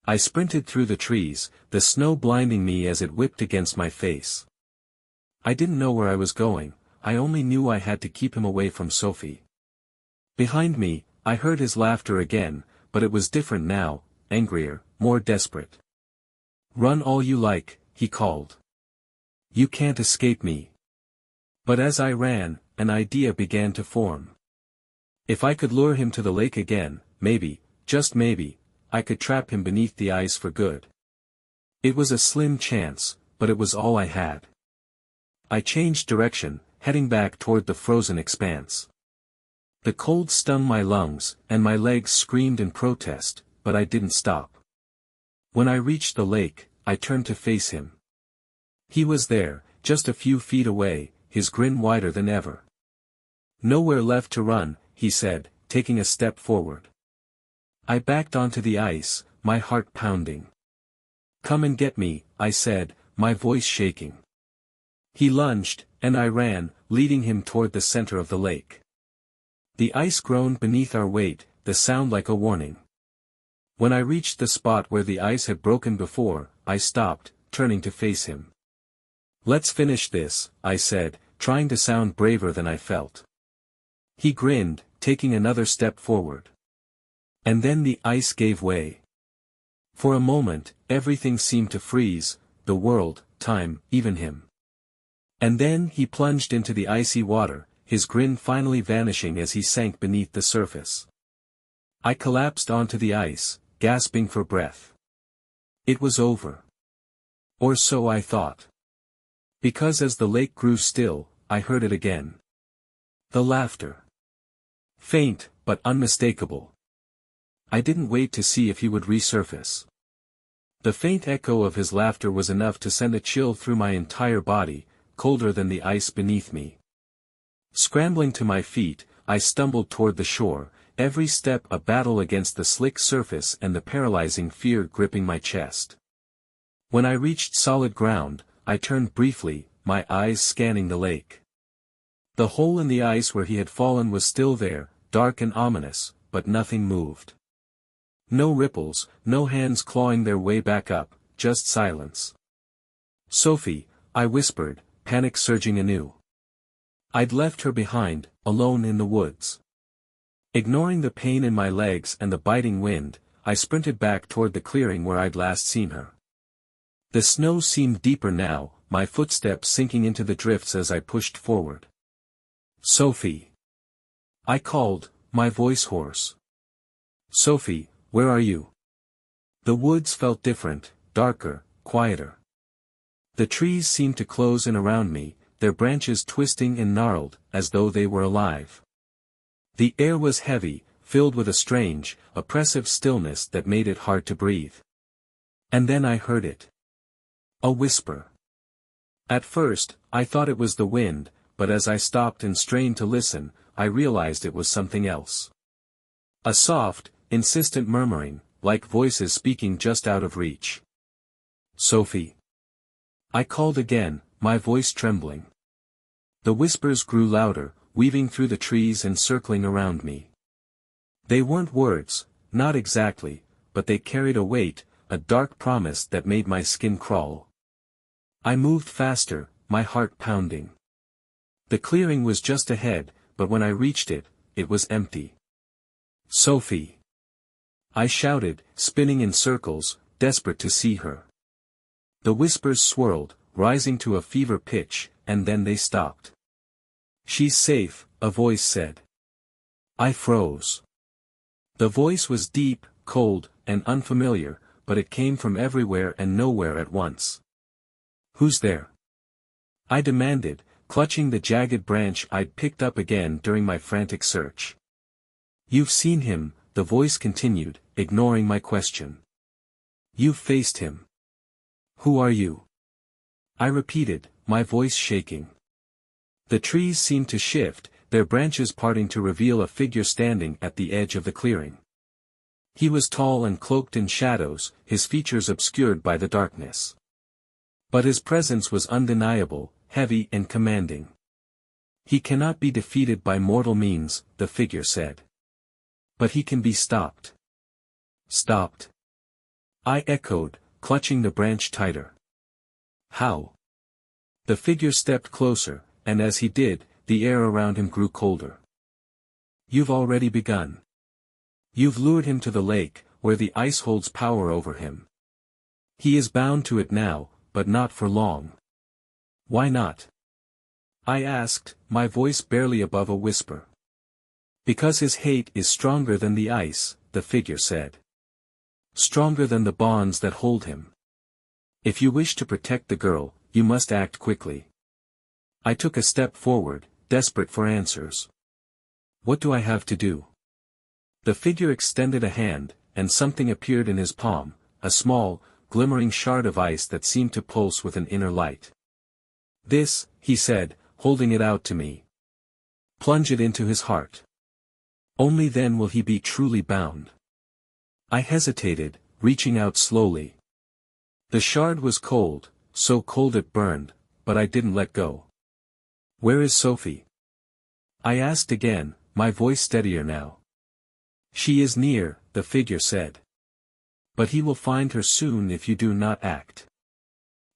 I sprinted through the trees, the snow blinding me as it whipped against my face. I didn't know where I was going, I only knew I had to keep him away from Sophie. Behind me, I heard his laughter again, but it was different now, angrier, more desperate. "Run all you like," he called. "You can't escape me." But as I ran, an idea began to form. If I could lure him to the lake again, maybe, just maybe, I could trap him beneath the ice for good. It was a slim chance, but it was all I had. I changed direction, heading back toward the frozen expanse. The cold stung my lungs, and my legs screamed in protest, but I didn't stop. When I reached the lake, I turned to face him. He was there, just a few feet away, his grin wider than ever. "Nowhere left to run," he said, taking a step forward. I backed onto the ice, my heart pounding. "Come and get me," I said, my voice shaking. He lunged, and I ran, leading him toward the center of the lake. The ice groaned beneath our weight, the sound like a warning. When I reached the spot where the ice had broken before, I stopped, turning to face him. "Let's finish this," I said, trying to sound braver than I felt. He grinned, taking another step forward. And then the ice gave way. For a moment, everything seemed to freeze, the world, time, even him. And then he plunged into the icy water, his grin finally vanishing as he sank beneath the surface. I collapsed onto the ice, gasping for breath. It was over. Or so I thought. Because as the lake grew still, I heard it again. The laughter. Faint, but unmistakable. I didn't wait to see if he would resurface. The faint echo of his laughter was enough to send a chill through my entire body, colder than the ice beneath me. Scrambling to my feet, I stumbled toward the shore, every step a battle against the slick surface and the paralyzing fear gripping my chest. When I reached solid ground, I turned briefly, my eyes scanning the lake. The hole in the ice where he had fallen was still there, dark and ominous, but nothing moved. No ripples, no hands clawing their way back up, just silence. "Sophie," I whispered, panic surging anew. I'd left her behind, alone in the woods. Ignoring the pain in my legs and the biting wind, I sprinted back toward the clearing where I'd last seen her. The snow seemed deeper now, my footsteps sinking into the drifts as I pushed forward. "Sophie!" I called, my voice hoarse. "Sophie, where are you?" The woods felt different, darker, quieter. The trees seemed to close in around me, their branches twisting and gnarled, as though they were alive. The air was heavy, filled with a strange, oppressive stillness that made it hard to breathe. And then I heard it. A whisper. At first, I thought it was the wind, but as I stopped and strained to listen, I realized it was something else. A soft, insistent murmuring, like voices speaking just out of reach. "Sophie." I called again, my voice trembling. The whispers grew louder, weaving through the trees and circling around me. They weren't words, not exactly, but they carried a weight, a dark promise that made my skin crawl. I moved faster, my heart pounding. The clearing was just ahead, but when I reached it, it was empty. "Sophie!" I shouted, spinning in circles, desperate to see her. The whispers swirled, rising to a fever pitch, and then they stopped. "She's safe," a voice said. I froze. The voice was deep, cold, and unfamiliar, but it came from everywhere and nowhere at once. "Who's there?" I demanded, clutching the jagged branch I'd picked up again during my frantic search. "You've seen him," the voice continued, ignoring my question. "You've faced him. Who are you?" I repeated, my voice shaking. The trees seemed to shift, their branches parting to reveal a figure standing at the edge of the clearing. He was tall and cloaked in shadows, his features obscured by the darkness. But his presence was undeniable, heavy and commanding. "He cannot be defeated by mortal means," the figure said. "But he can be stopped." "Stopped?" I echoed, clutching the branch tighter. "How?" The figure stepped closer, and as he did, the air around him grew colder. "You've already begun. You've lured him to the lake, where the ice holds power over him. He is bound to it now, but not for long." "Why not?" I asked, my voice barely above a whisper. "Because his hate is stronger than the ice," the figure said. "Stronger than the bonds that hold him. If you wish to protect the girl, you must act quickly." I took a step forward, desperate for answers. "What do I have to do?" The figure extended a hand, and something appeared in his palm, a small, glimmering shard of ice that seemed to pulse with an inner light. "This," he said, holding it out to me. "Plunge it into his heart. Only then will he be truly bound." I hesitated, reaching out slowly. The shard was cold, so cold it burned, but I didn't let go. "Where is Sophie?" I asked again, my voice steadier now. "She is near," the figure said. "But he will find her soon if you do not act."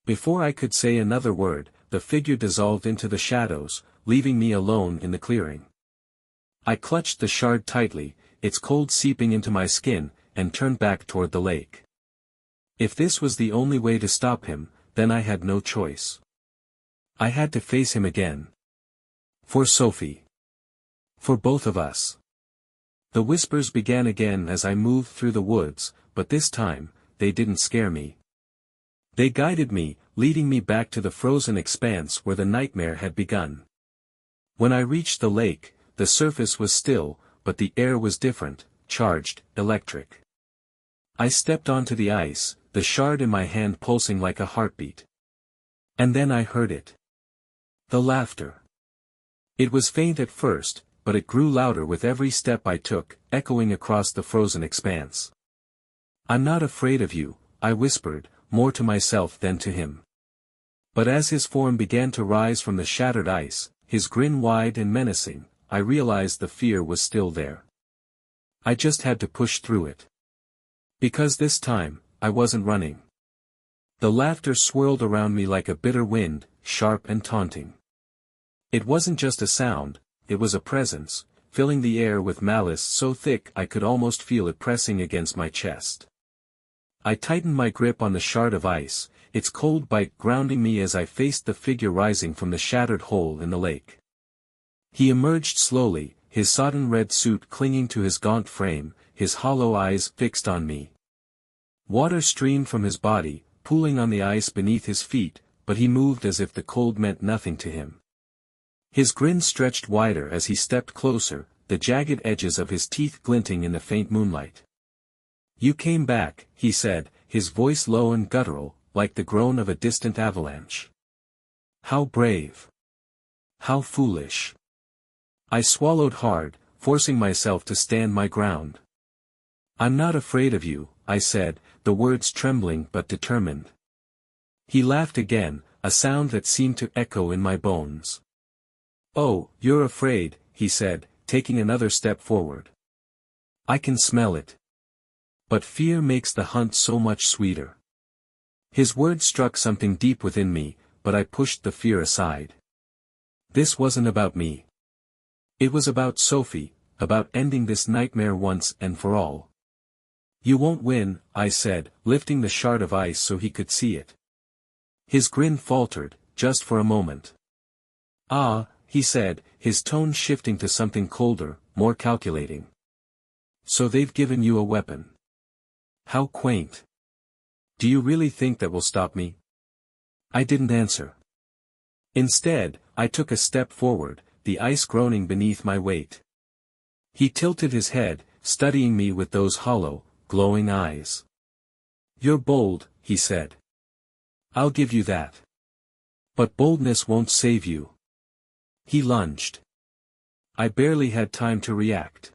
Before I could say another word, the figure dissolved into the shadows, leaving me alone in the clearing. I clutched the shard tightly, its cold seeping into my skin, and turned back toward the lake. If this was the only way to stop him, then I had no choice. I had to face him again. For Sophie. For both of us. The whispers began again as I moved through the woods, but this time, they didn't scare me. They guided me, leading me back to the frozen expanse where the nightmare had begun. When I reached the lake, the surface was still, but the air was different, charged, electric. I stepped onto the ice, the shard in my hand pulsing like a heartbeat. And then I heard it. The laughter. It was faint at first, but it grew louder with every step I took, echoing across the frozen expanse. "I'm not afraid of you," I whispered, more to myself than to him. But as his form began to rise from the shattered ice, his grin wide and menacing, I realized the fear was still there. I just had to push through it. Because this time, I wasn't running. The laughter swirled around me like a bitter wind, sharp and taunting. It wasn't just a sound, it was a presence, filling the air with malice so thick I could almost feel it pressing against my chest. I tightened my grip on the shard of ice, its cold bite grounding me as I faced the figure rising from the shattered hole in the lake. He emerged slowly, his sodden red suit clinging to his gaunt frame, his hollow eyes fixed on me. Water streamed from his body, pooling on the ice beneath his feet, but he moved as if the cold meant nothing to him. His grin stretched wider as he stepped closer, the jagged edges of his teeth glinting in the faint moonlight. "You came back," he said, his voice low and guttural, like the groan of a distant avalanche. "How brave! How foolish!" I swallowed hard, forcing myself to stand my ground. "I'm not afraid of you," I said, the words trembling but determined. He laughed again, a sound that seemed to echo in my bones. "Oh, you're afraid," he said, taking another step forward. "I can smell it. But fear makes the hunt so much sweeter." His words struck something deep within me, but I pushed the fear aside. This wasn't about me. It was about Sophie, about ending this nightmare once and for all. "You won't win," I said, lifting the shard of ice so he could see it. His grin faltered, just for a moment. "Ah," he said, his tone shifting to something colder, more calculating. "So they've given you a weapon. How quaint. Do you really think that will stop me?" I didn't answer. Instead, I took a step forward, the ice groaning beneath my weight. He tilted his head, studying me with those hollow, glowing eyes. "You're bold," he said. "I'll give you that. But boldness won't save you." He lunged. I barely had time to react.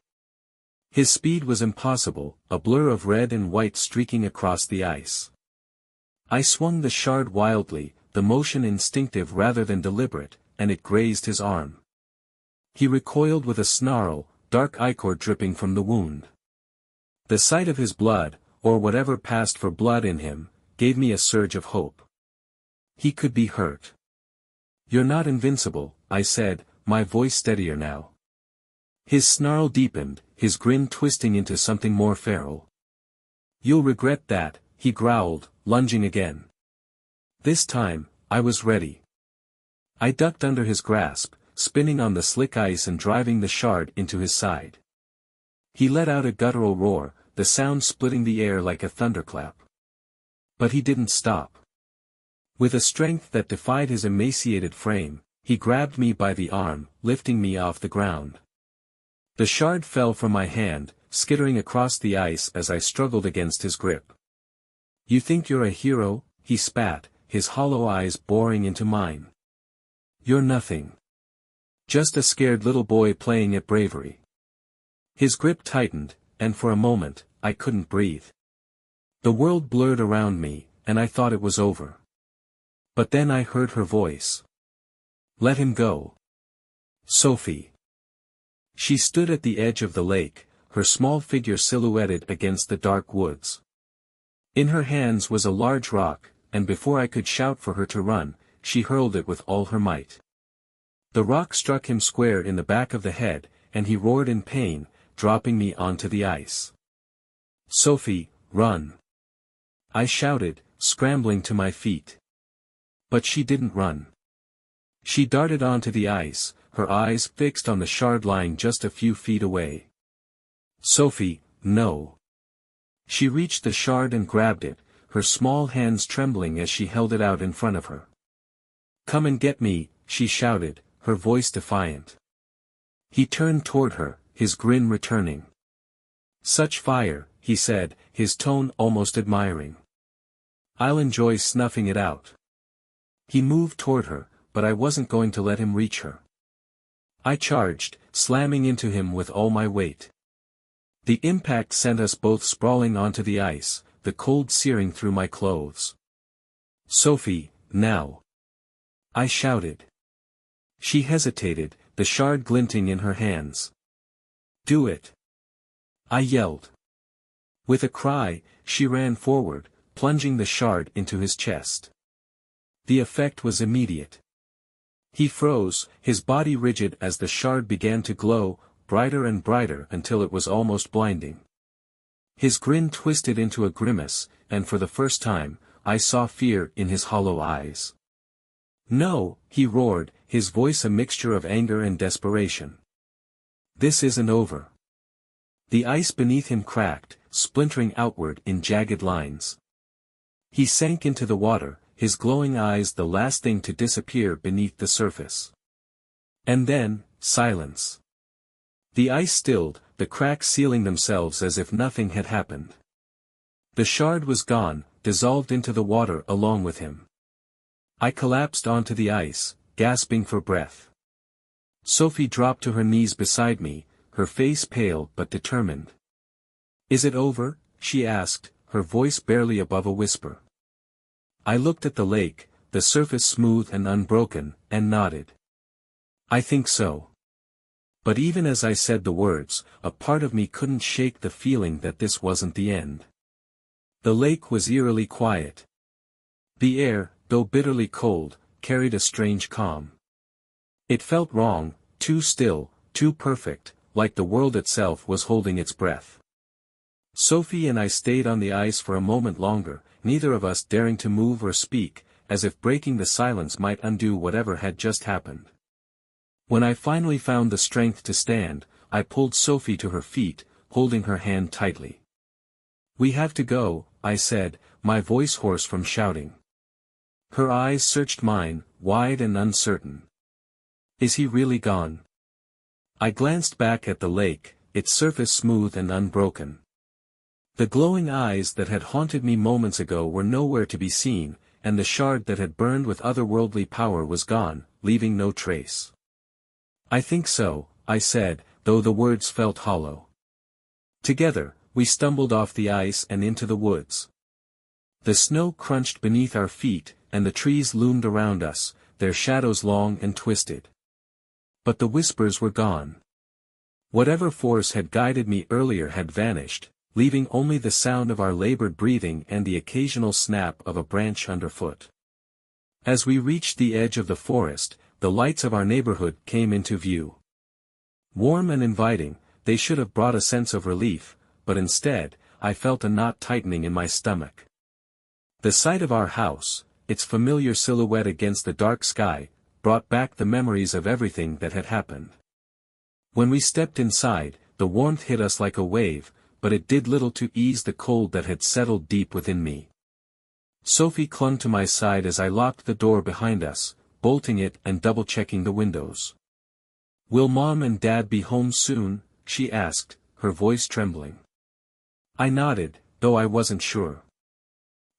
His speed was impossible, a blur of red and white streaking across the ice. I swung the shard wildly, the motion instinctive rather than deliberate, and it grazed his arm. He recoiled with a snarl, dark ichor dripping from the wound. The sight of his blood, or whatever passed for blood in him, gave me a surge of hope. He could be hurt. "You're not invincible," I said, my voice steadier now. His snarl deepened, his grin twisting into something more feral. "You'll regret that," he growled, lunging again. This time, I was ready. I ducked under his grasp, spinning on the slick ice and driving the shard into his side. He let out a guttural roar, the sound splitting the air like a thunderclap. But he didn't stop. With a strength that defied his emaciated frame, he grabbed me by the arm, lifting me off the ground. The shard fell from my hand, skittering across the ice as I struggled against his grip. "You think you're a hero?" he spat, his hollow eyes boring into mine. "You're nothing. Just a scared little boy playing at bravery." His grip tightened, and for a moment, I couldn't breathe. The world blurred around me, and I thought it was over. But then I heard her voice. "Let him go. Sophie." She stood at the edge of the lake, her small figure silhouetted against the dark woods. In her hands was a large rock, and before I could shout for her to run, she hurled it with all her might. The rock struck him square in the back of the head, and he roared in pain, dropping me onto the ice. "Sophie, run!" I shouted, scrambling to my feet. But she didn't run. She darted onto the ice, her eyes fixed on the shard lying just a few feet away. "Sophie, no." She reached the shard and grabbed it, her small hands trembling as she held it out in front of her. "Come and get me," she shouted, her voice defiant. He turned toward her, his grin returning. "Such fire," he said, his tone almost admiring. "I'll enjoy snuffing it out." He moved toward her, but I wasn't going to let him reach her. I charged, slamming into him with all my weight. The impact sent us both sprawling onto the ice, the cold searing through my clothes. "Sophie, now!" I shouted. She hesitated, the shard glinting in her hands. "Do it!" I yelled. With a cry, she ran forward, plunging the shard into his chest. The effect was immediate. He froze, his body rigid as the shard began to glow, brighter and brighter until it was almost blinding. His grin twisted into a grimace, and for the first time, I saw fear in his hollow eyes. "No," he roared, his voice a mixture of anger and desperation. "This isn't over." The ice beneath him cracked, splintering outward in jagged lines. He sank into the water, his glowing eyes the last thing to disappear beneath the surface. And then, silence. The ice stilled, the cracks sealing themselves as if nothing had happened. The shard was gone, dissolved into the water along with him. I collapsed onto the ice, gasping for breath. Sophie dropped to her knees beside me, her face pale but determined. "Is it over?" she asked, her voice barely above a whisper. I looked at the lake, the surface smooth and unbroken, and nodded. "I think so." But even as I said the words, a part of me couldn't shake the feeling that this wasn't the end. The lake was eerily quiet. The air, though bitterly cold, carried a strange calm. It felt wrong, too still, too perfect, like the world itself was holding its breath. Sophie and I stayed on the ice for a moment longer, neither of us daring to move or speak, as if breaking the silence might undo whatever had just happened. When I finally found the strength to stand, I pulled Sophie to her feet, holding her hand tightly. "We have to go," I said, my voice hoarse from shouting. Her eyes searched mine, wide and uncertain. "Is he really gone?" I glanced back at the lake, its surface smooth and unbroken. The glowing eyes that had haunted me moments ago were nowhere to be seen, and the shard that had burned with otherworldly power was gone, leaving no trace. "I think so," I said, though the words felt hollow. Together, we stumbled off the ice and into the woods. The snow crunched beneath our feet, and the trees loomed around us, their shadows long and twisted. But the whispers were gone. Whatever force had guided me earlier had vanished, leaving only the sound of our labored breathing and the occasional snap of a branch underfoot. As we reached the edge of the forest, the lights of our neighborhood came into view. Warm and inviting, they should have brought a sense of relief, but instead, I felt a knot tightening in my stomach. The sight of our house, its familiar silhouette against the dark sky, brought back the memories of everything that had happened. When we stepped inside, the warmth hit us like a wave, but it did little to ease the cold that had settled deep within me. Sophie clung to my side as I locked the door behind us, bolting it and double-checking the windows. "Will Mom and Dad be home soon?" she asked, her voice trembling. I nodded, though I wasn't sure.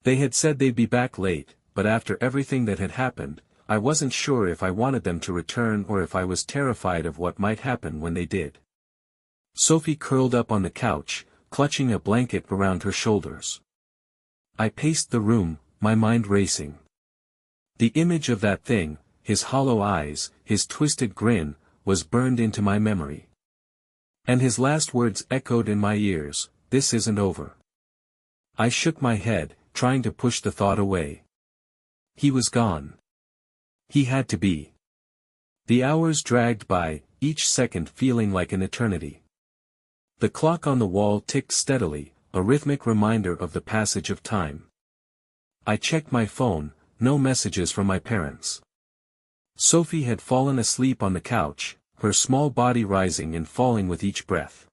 They had said they'd be back late, but after everything that had happened, I wasn't sure if I wanted them to return or if I was terrified of what might happen when they did. Sophie curled up on the couch, clutching a blanket around her shoulders. I paced the room, my mind racing. The image of that thing, his hollow eyes, his twisted grin, was burned into my memory. And his last words echoed in my ears, "This isn't over." I shook my head, trying to push the thought away. He was gone. He had to be. The hours dragged by, each second feeling like an eternity. The clock on the wall ticked steadily, a rhythmic reminder of the passage of time. I checked my phone, no messages from my parents. Sophie had fallen asleep on the couch, her small body rising and falling with each breath.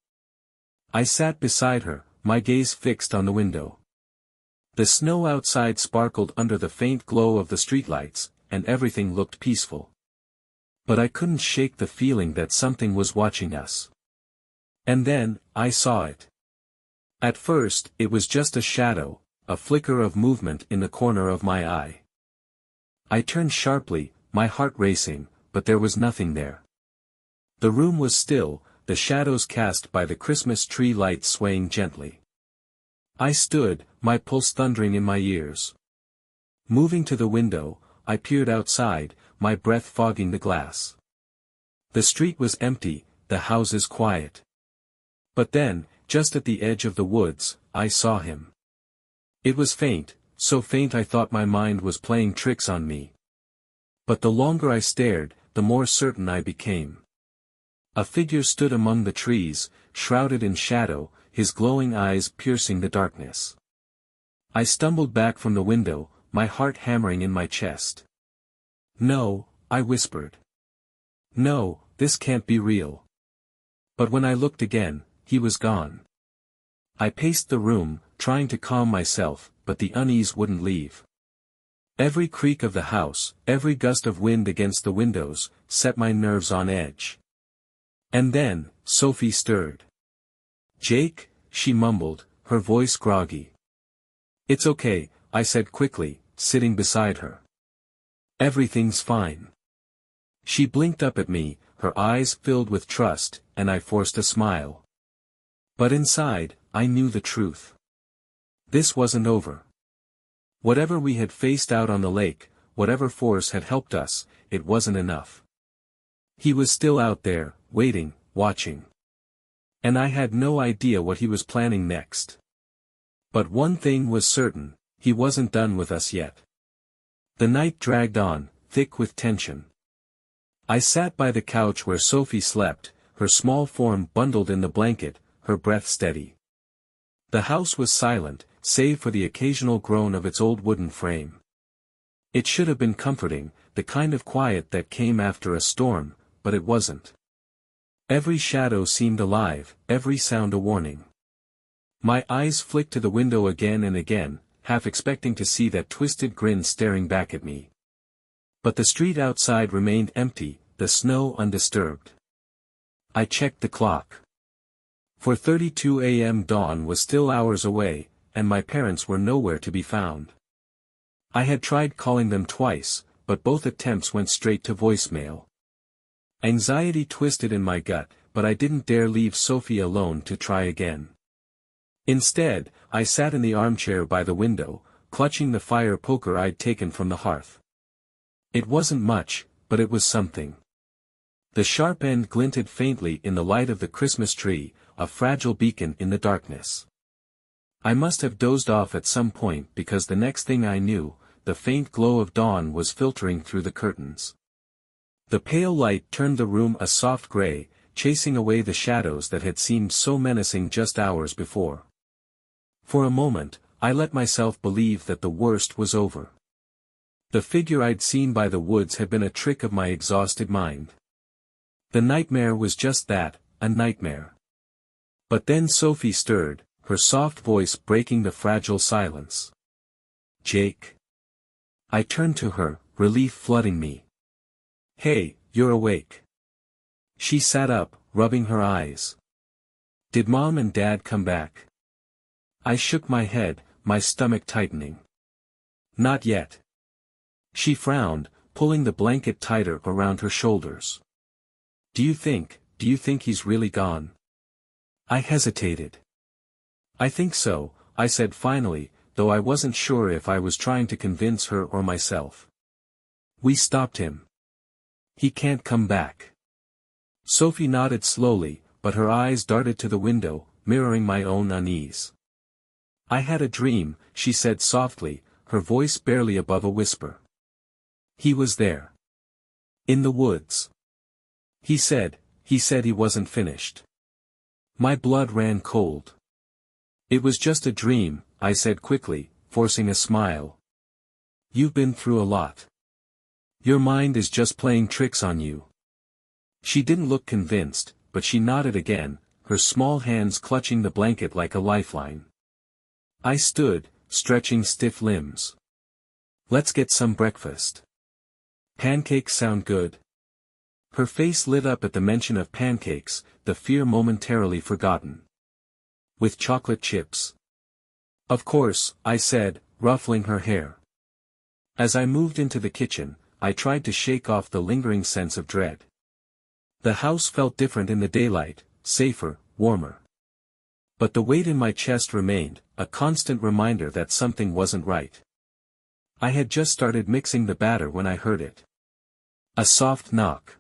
I sat beside her, my gaze fixed on the window. The snow outside sparkled under the faint glow of the streetlights, and everything looked peaceful. But I couldn't shake the feeling that something was watching us. And then, I saw it. At first, it was just a shadow, a flicker of movement in the corner of my eye. I turned sharply, my heart racing, but there was nothing there. The room was still, the shadows cast by the Christmas tree lights swaying gently. I stood, my pulse thundering in my ears. Moving to the window, I peered outside, my breath fogging the glass. The street was empty, the houses quiet. But then, just at the edge of the woods, I saw him. It was faint, so faint I thought my mind was playing tricks on me. But the longer I stared, the more certain I became. A figure stood among the trees, shrouded in shadow, his glowing eyes piercing the darkness. I stumbled back from the window, my heart hammering in my chest. "No," I whispered. "No, this can't be real." But when I looked again, he was gone. I paced the room, trying to calm myself, but the unease wouldn't leave. Every creak of the house, every gust of wind against the windows, set my nerves on edge. And then, Sophie stirred. "Jake," she mumbled, her voice groggy. "It's okay," I said quickly, sitting beside her. "Everything's fine." She blinked up at me, her eyes filled with trust, and I forced a smile. But inside, I knew the truth. This wasn't over. Whatever we had faced out on the lake, whatever force had helped us, it wasn't enough. He was still out there, waiting, watching. And I had no idea what he was planning next. But one thing was certain, he wasn't done with us yet. The night dragged on, thick with tension. I sat by the couch where Sophie slept, her small form bundled in the blanket, her breath steady. The house was silent, save for the occasional groan of its old wooden frame. It should have been comforting, the kind of quiet that came after a storm, but it wasn't. Every shadow seemed alive, every sound a warning. My eyes flicked to the window again and again, half expecting to see that twisted grin staring back at me. But the street outside remained empty, the snow undisturbed. I checked the clock. 4:32 a.m. Dawn was still hours away, and my parents were nowhere to be found. I had tried calling them twice, but both attempts went straight to voicemail. Anxiety twisted in my gut, but I didn't dare leave Sophie alone to try again. Instead, I sat in the armchair by the window, clutching the fire poker I'd taken from the hearth. It wasn't much, but it was something. The sharp end glinted faintly in the light of the Christmas tree, a fragile beacon in the darkness. I must have dozed off at some point because the next thing I knew, the faint glow of dawn was filtering through the curtains. The pale light turned the room a soft gray, chasing away the shadows that had seemed so menacing just hours before. For a moment, I let myself believe that the worst was over. The figure I'd seen by the woods had been a trick of my exhausted mind. The nightmare was just that, a nightmare. But then Sophie stirred, her soft voice breaking the fragile silence. "Jake." I turned to her, relief flooding me. "Hey, you're awake." She sat up, rubbing her eyes. "Did Mom and Dad come back?" I shook my head, my stomach tightening. "Not yet." She frowned, pulling the blanket tighter around her shoulders. Do you think he's really gone?" I hesitated. "I think so," I said finally, though I wasn't sure if I was trying to convince her or myself. "We stopped him. He can't come back." Sophie nodded slowly, but her eyes darted to the window, mirroring my own unease. "I had a dream," she said softly, her voice barely above a whisper. "He was there. In the woods. He said he wasn't finished." My blood ran cold. "It was just a dream," I said quickly, forcing a smile. "You've been through a lot. Your mind is just playing tricks on you." She didn't look convinced, but she nodded again, her small hands clutching the blanket like a lifeline. I stood, stretching stiff limbs. "Let's get some breakfast." "Pancakes sound good." Her face lit up at the mention of pancakes, the fear momentarily forgotten. "With chocolate chips." "Of course," I said, ruffling her hair. As I moved into the kitchen, I tried to shake off the lingering sense of dread. The house felt different in the daylight, safer, warmer. But the weight in my chest remained, a constant reminder that something wasn't right. I had just started mixing the batter when I heard it. A soft knock.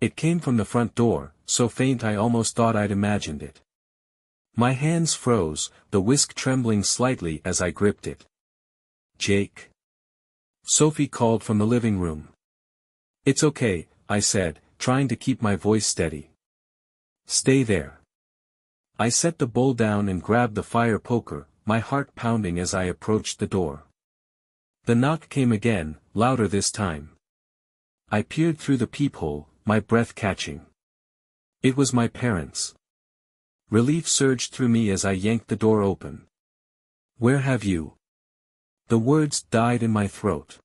It came from the front door, so faint I almost thought I'd imagined it. My hands froze, the whisk trembling slightly as I gripped it. "Jake?" Sophie called from the living room. "It's okay," I said, trying to keep my voice steady. "Stay there." I set the bowl down and grabbed the fire poker, my heart pounding as I approached the door. The knock came again, louder this time. I peered through the peephole, my breath catching. It was my parents. Relief surged through me as I yanked the door open. "Where have you?" The words died in my throat.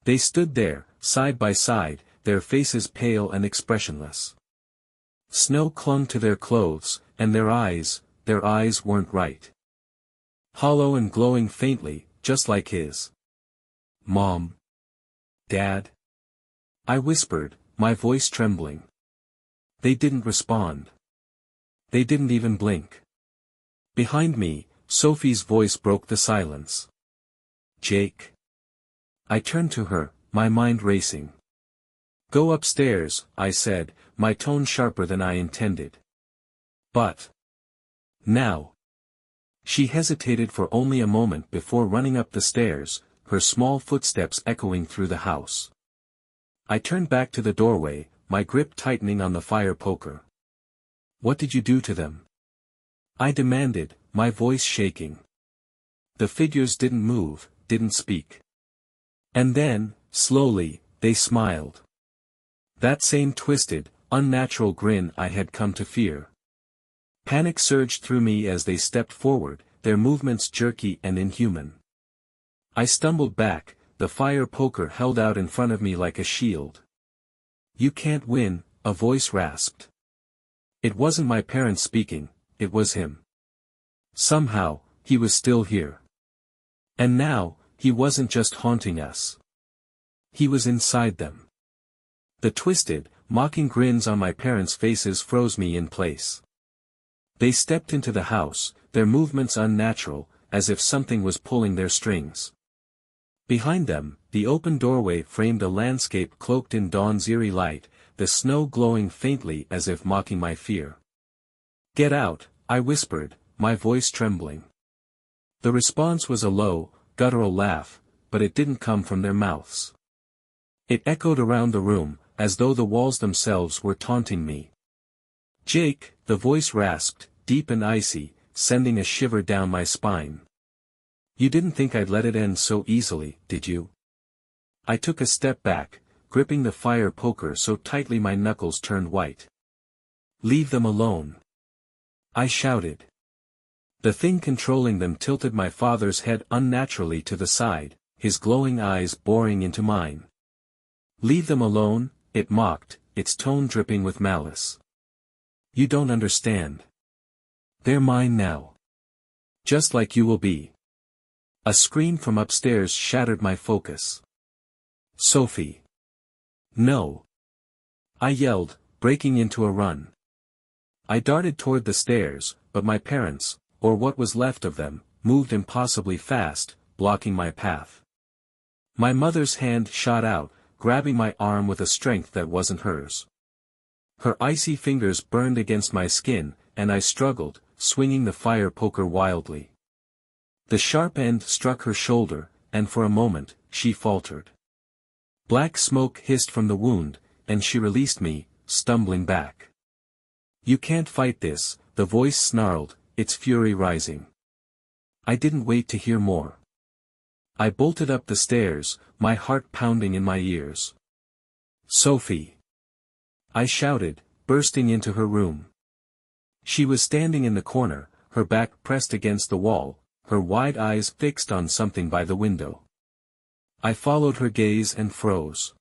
They stood there, side by side, their faces pale and expressionless. Snow clung to their clothes, and their eyes weren't right. Hollow and glowing faintly, just like his. "Mom? Dad?" I whispered, my voice trembling. They didn't respond. They didn't even blink. Behind me, Sophie's voice broke the silence. "Jake?" I turned to her, my mind racing. "Go upstairs," I said, my tone sharper than I intended. "But now." She hesitated for only a moment before running up the stairs, her small footsteps echoing through the house. I turned back to the doorway, my grip tightening on the fire poker. "What did you do to them?" I demanded, my voice shaking. The figures didn't move, didn't speak. And then, slowly, they smiled. That same twisted, unnatural grin I had come to fear. Panic surged through me as they stepped forward, their movements jerky and inhuman. I stumbled back, the fire poker held out in front of me like a shield. "You can't win," a voice rasped. It wasn't my parents speaking, it was him. Somehow, he was still here. And now, he wasn't just haunting us. He was inside them. The twisted, mocking grins on my parents' faces froze me in place. They stepped into the house, their movements unnatural, as if something was pulling their strings. Behind them, the open doorway framed a landscape cloaked in dawn's eerie light, the snow glowing faintly as if mocking my fear. "Get out," I whispered, my voice trembling. The response was a low, guttural laugh, but it didn't come from their mouths. It echoed around the room, as though the walls themselves were taunting me. "Jake," the voice rasped, deep and icy, sending a shiver down my spine. "You didn't think I'd let it end so easily, did you?" I took a step back, gripping the fire poker so tightly my knuckles turned white. "Leave them alone," I shouted. The thing controlling them tilted my father's head unnaturally to the side, his glowing eyes boring into mine. "Leave them alone," it mocked, its tone dripping with malice. "You don't understand. They're mine now. Just like you will be." A scream from upstairs shattered my focus. "Sophie!" "No!" I yelled, breaking into a run. I darted toward the stairs, but my parents, or what was left of them, moved impossibly fast, blocking my path. My mother's hand shot out, grabbing my arm with a strength that wasn't hers. Her icy fingers burned against my skin, and I struggled, swinging the fire poker wildly. The sharp end struck her shoulder, and for a moment, she faltered. Black smoke hissed from the wound, and she released me, stumbling back. "You can't fight this," the voice snarled, its fury rising. I didn't wait to hear more. I bolted up the stairs, my heart pounding in my ears. "Sophie!" I shouted, bursting into her room. She was standing in the corner, her back pressed against the wall, her wide eyes fixed on something by the window. I followed her gaze and froze.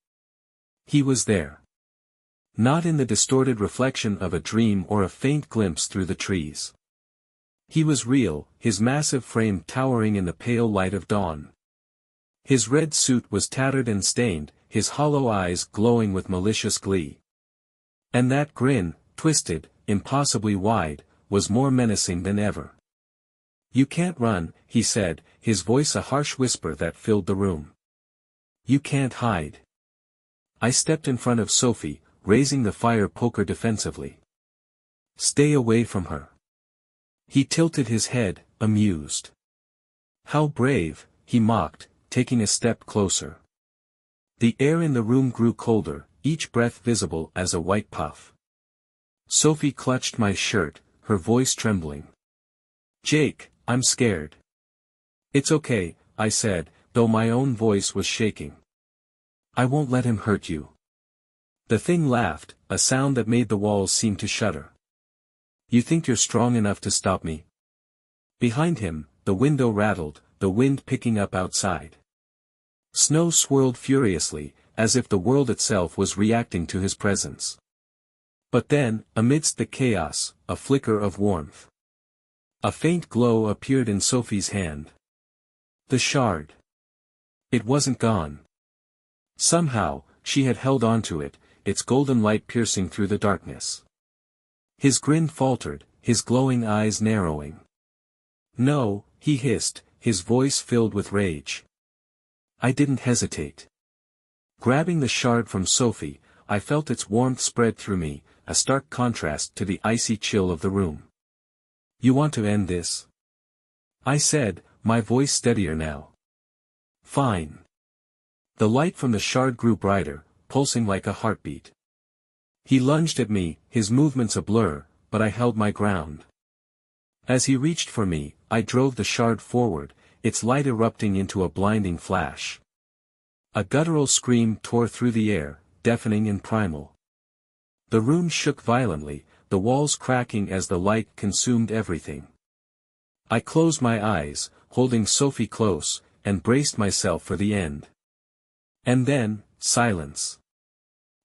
He was there. Not in the distorted reflection of a dream or a faint glimpse through the trees. He was real, his massive frame towering in the pale light of dawn. His red suit was tattered and stained, his hollow eyes glowing with malicious glee. And that grin, twisted, impossibly wide, was more menacing than ever. "You can't run," he said, his voice a harsh whisper that filled the room. "You can't hide." I stepped in front of Sophie, raising the fire poker defensively. Stay away from her. He tilted his head, amused. How brave, he mocked, taking a step closer. The air in the room grew colder, each breath visible as a white puff. Sophie clutched my shirt, her voice trembling. Jake, I'm scared. It's okay, I said, though my own voice was shaking. I won't let him hurt you. The thing laughed, a sound that made the walls seem to shudder. You think you're strong enough to stop me? Behind him, the window rattled, the wind picking up outside. Snow swirled furiously, as if the world itself was reacting to his presence. But then, amidst the chaos, a flicker of warmth. A faint glow appeared in Sophie's hand. The shard. It wasn't gone. Somehow, she had held on to it, its golden light piercing through the darkness. His grin faltered, his glowing eyes narrowing. No, he hissed, his voice filled with rage. I didn't hesitate. Grabbing the shard from Sophie, I felt its warmth spread through me, a stark contrast to the icy chill of the room. You want to end this? I said, my voice steadier now. Fine. The light from the shard grew brighter, pulsing like a heartbeat. He lunged at me, his movements a blur, but I held my ground. As he reached for me, I drove the shard forward, its light erupting into a blinding flash. A guttural scream tore through the air, deafening and primal. The room shook violently, the walls cracking as the light consumed everything. I closed my eyes, holding Sophie close, and braced myself for the end. And then, silence.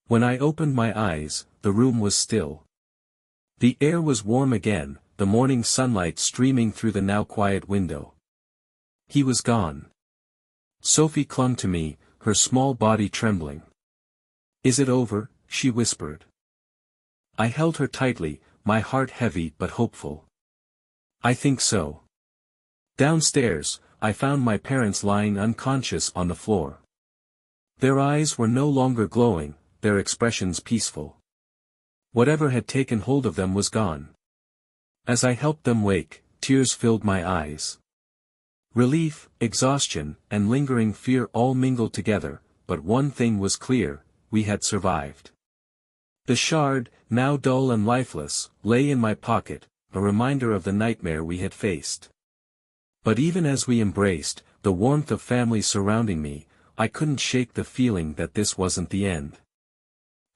When I opened my eyes, the room was still. The air was warm again, the morning sunlight streaming through the now quiet window. He was gone. Sophie clung to me, her small body trembling. Is it over? She whispered. I held her tightly, my heart heavy but hopeful. I think so. Downstairs, I found my parents lying unconscious on the floor. Their eyes were no longer glowing, their expressions peaceful. Whatever had taken hold of them was gone. As I helped them wake, tears filled my eyes. Relief, exhaustion, and lingering fear all mingled together, but one thing was clear, we had survived. The shard, now dull and lifeless, lay in my pocket, a reminder of the nightmare we had faced. But even as we embraced, the warmth of family surrounding me, I couldn't shake the feeling that this wasn't the end.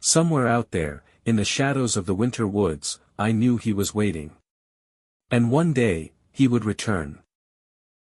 Somewhere out there, in the shadows of the winter woods, I knew he was waiting. And one day, he would return.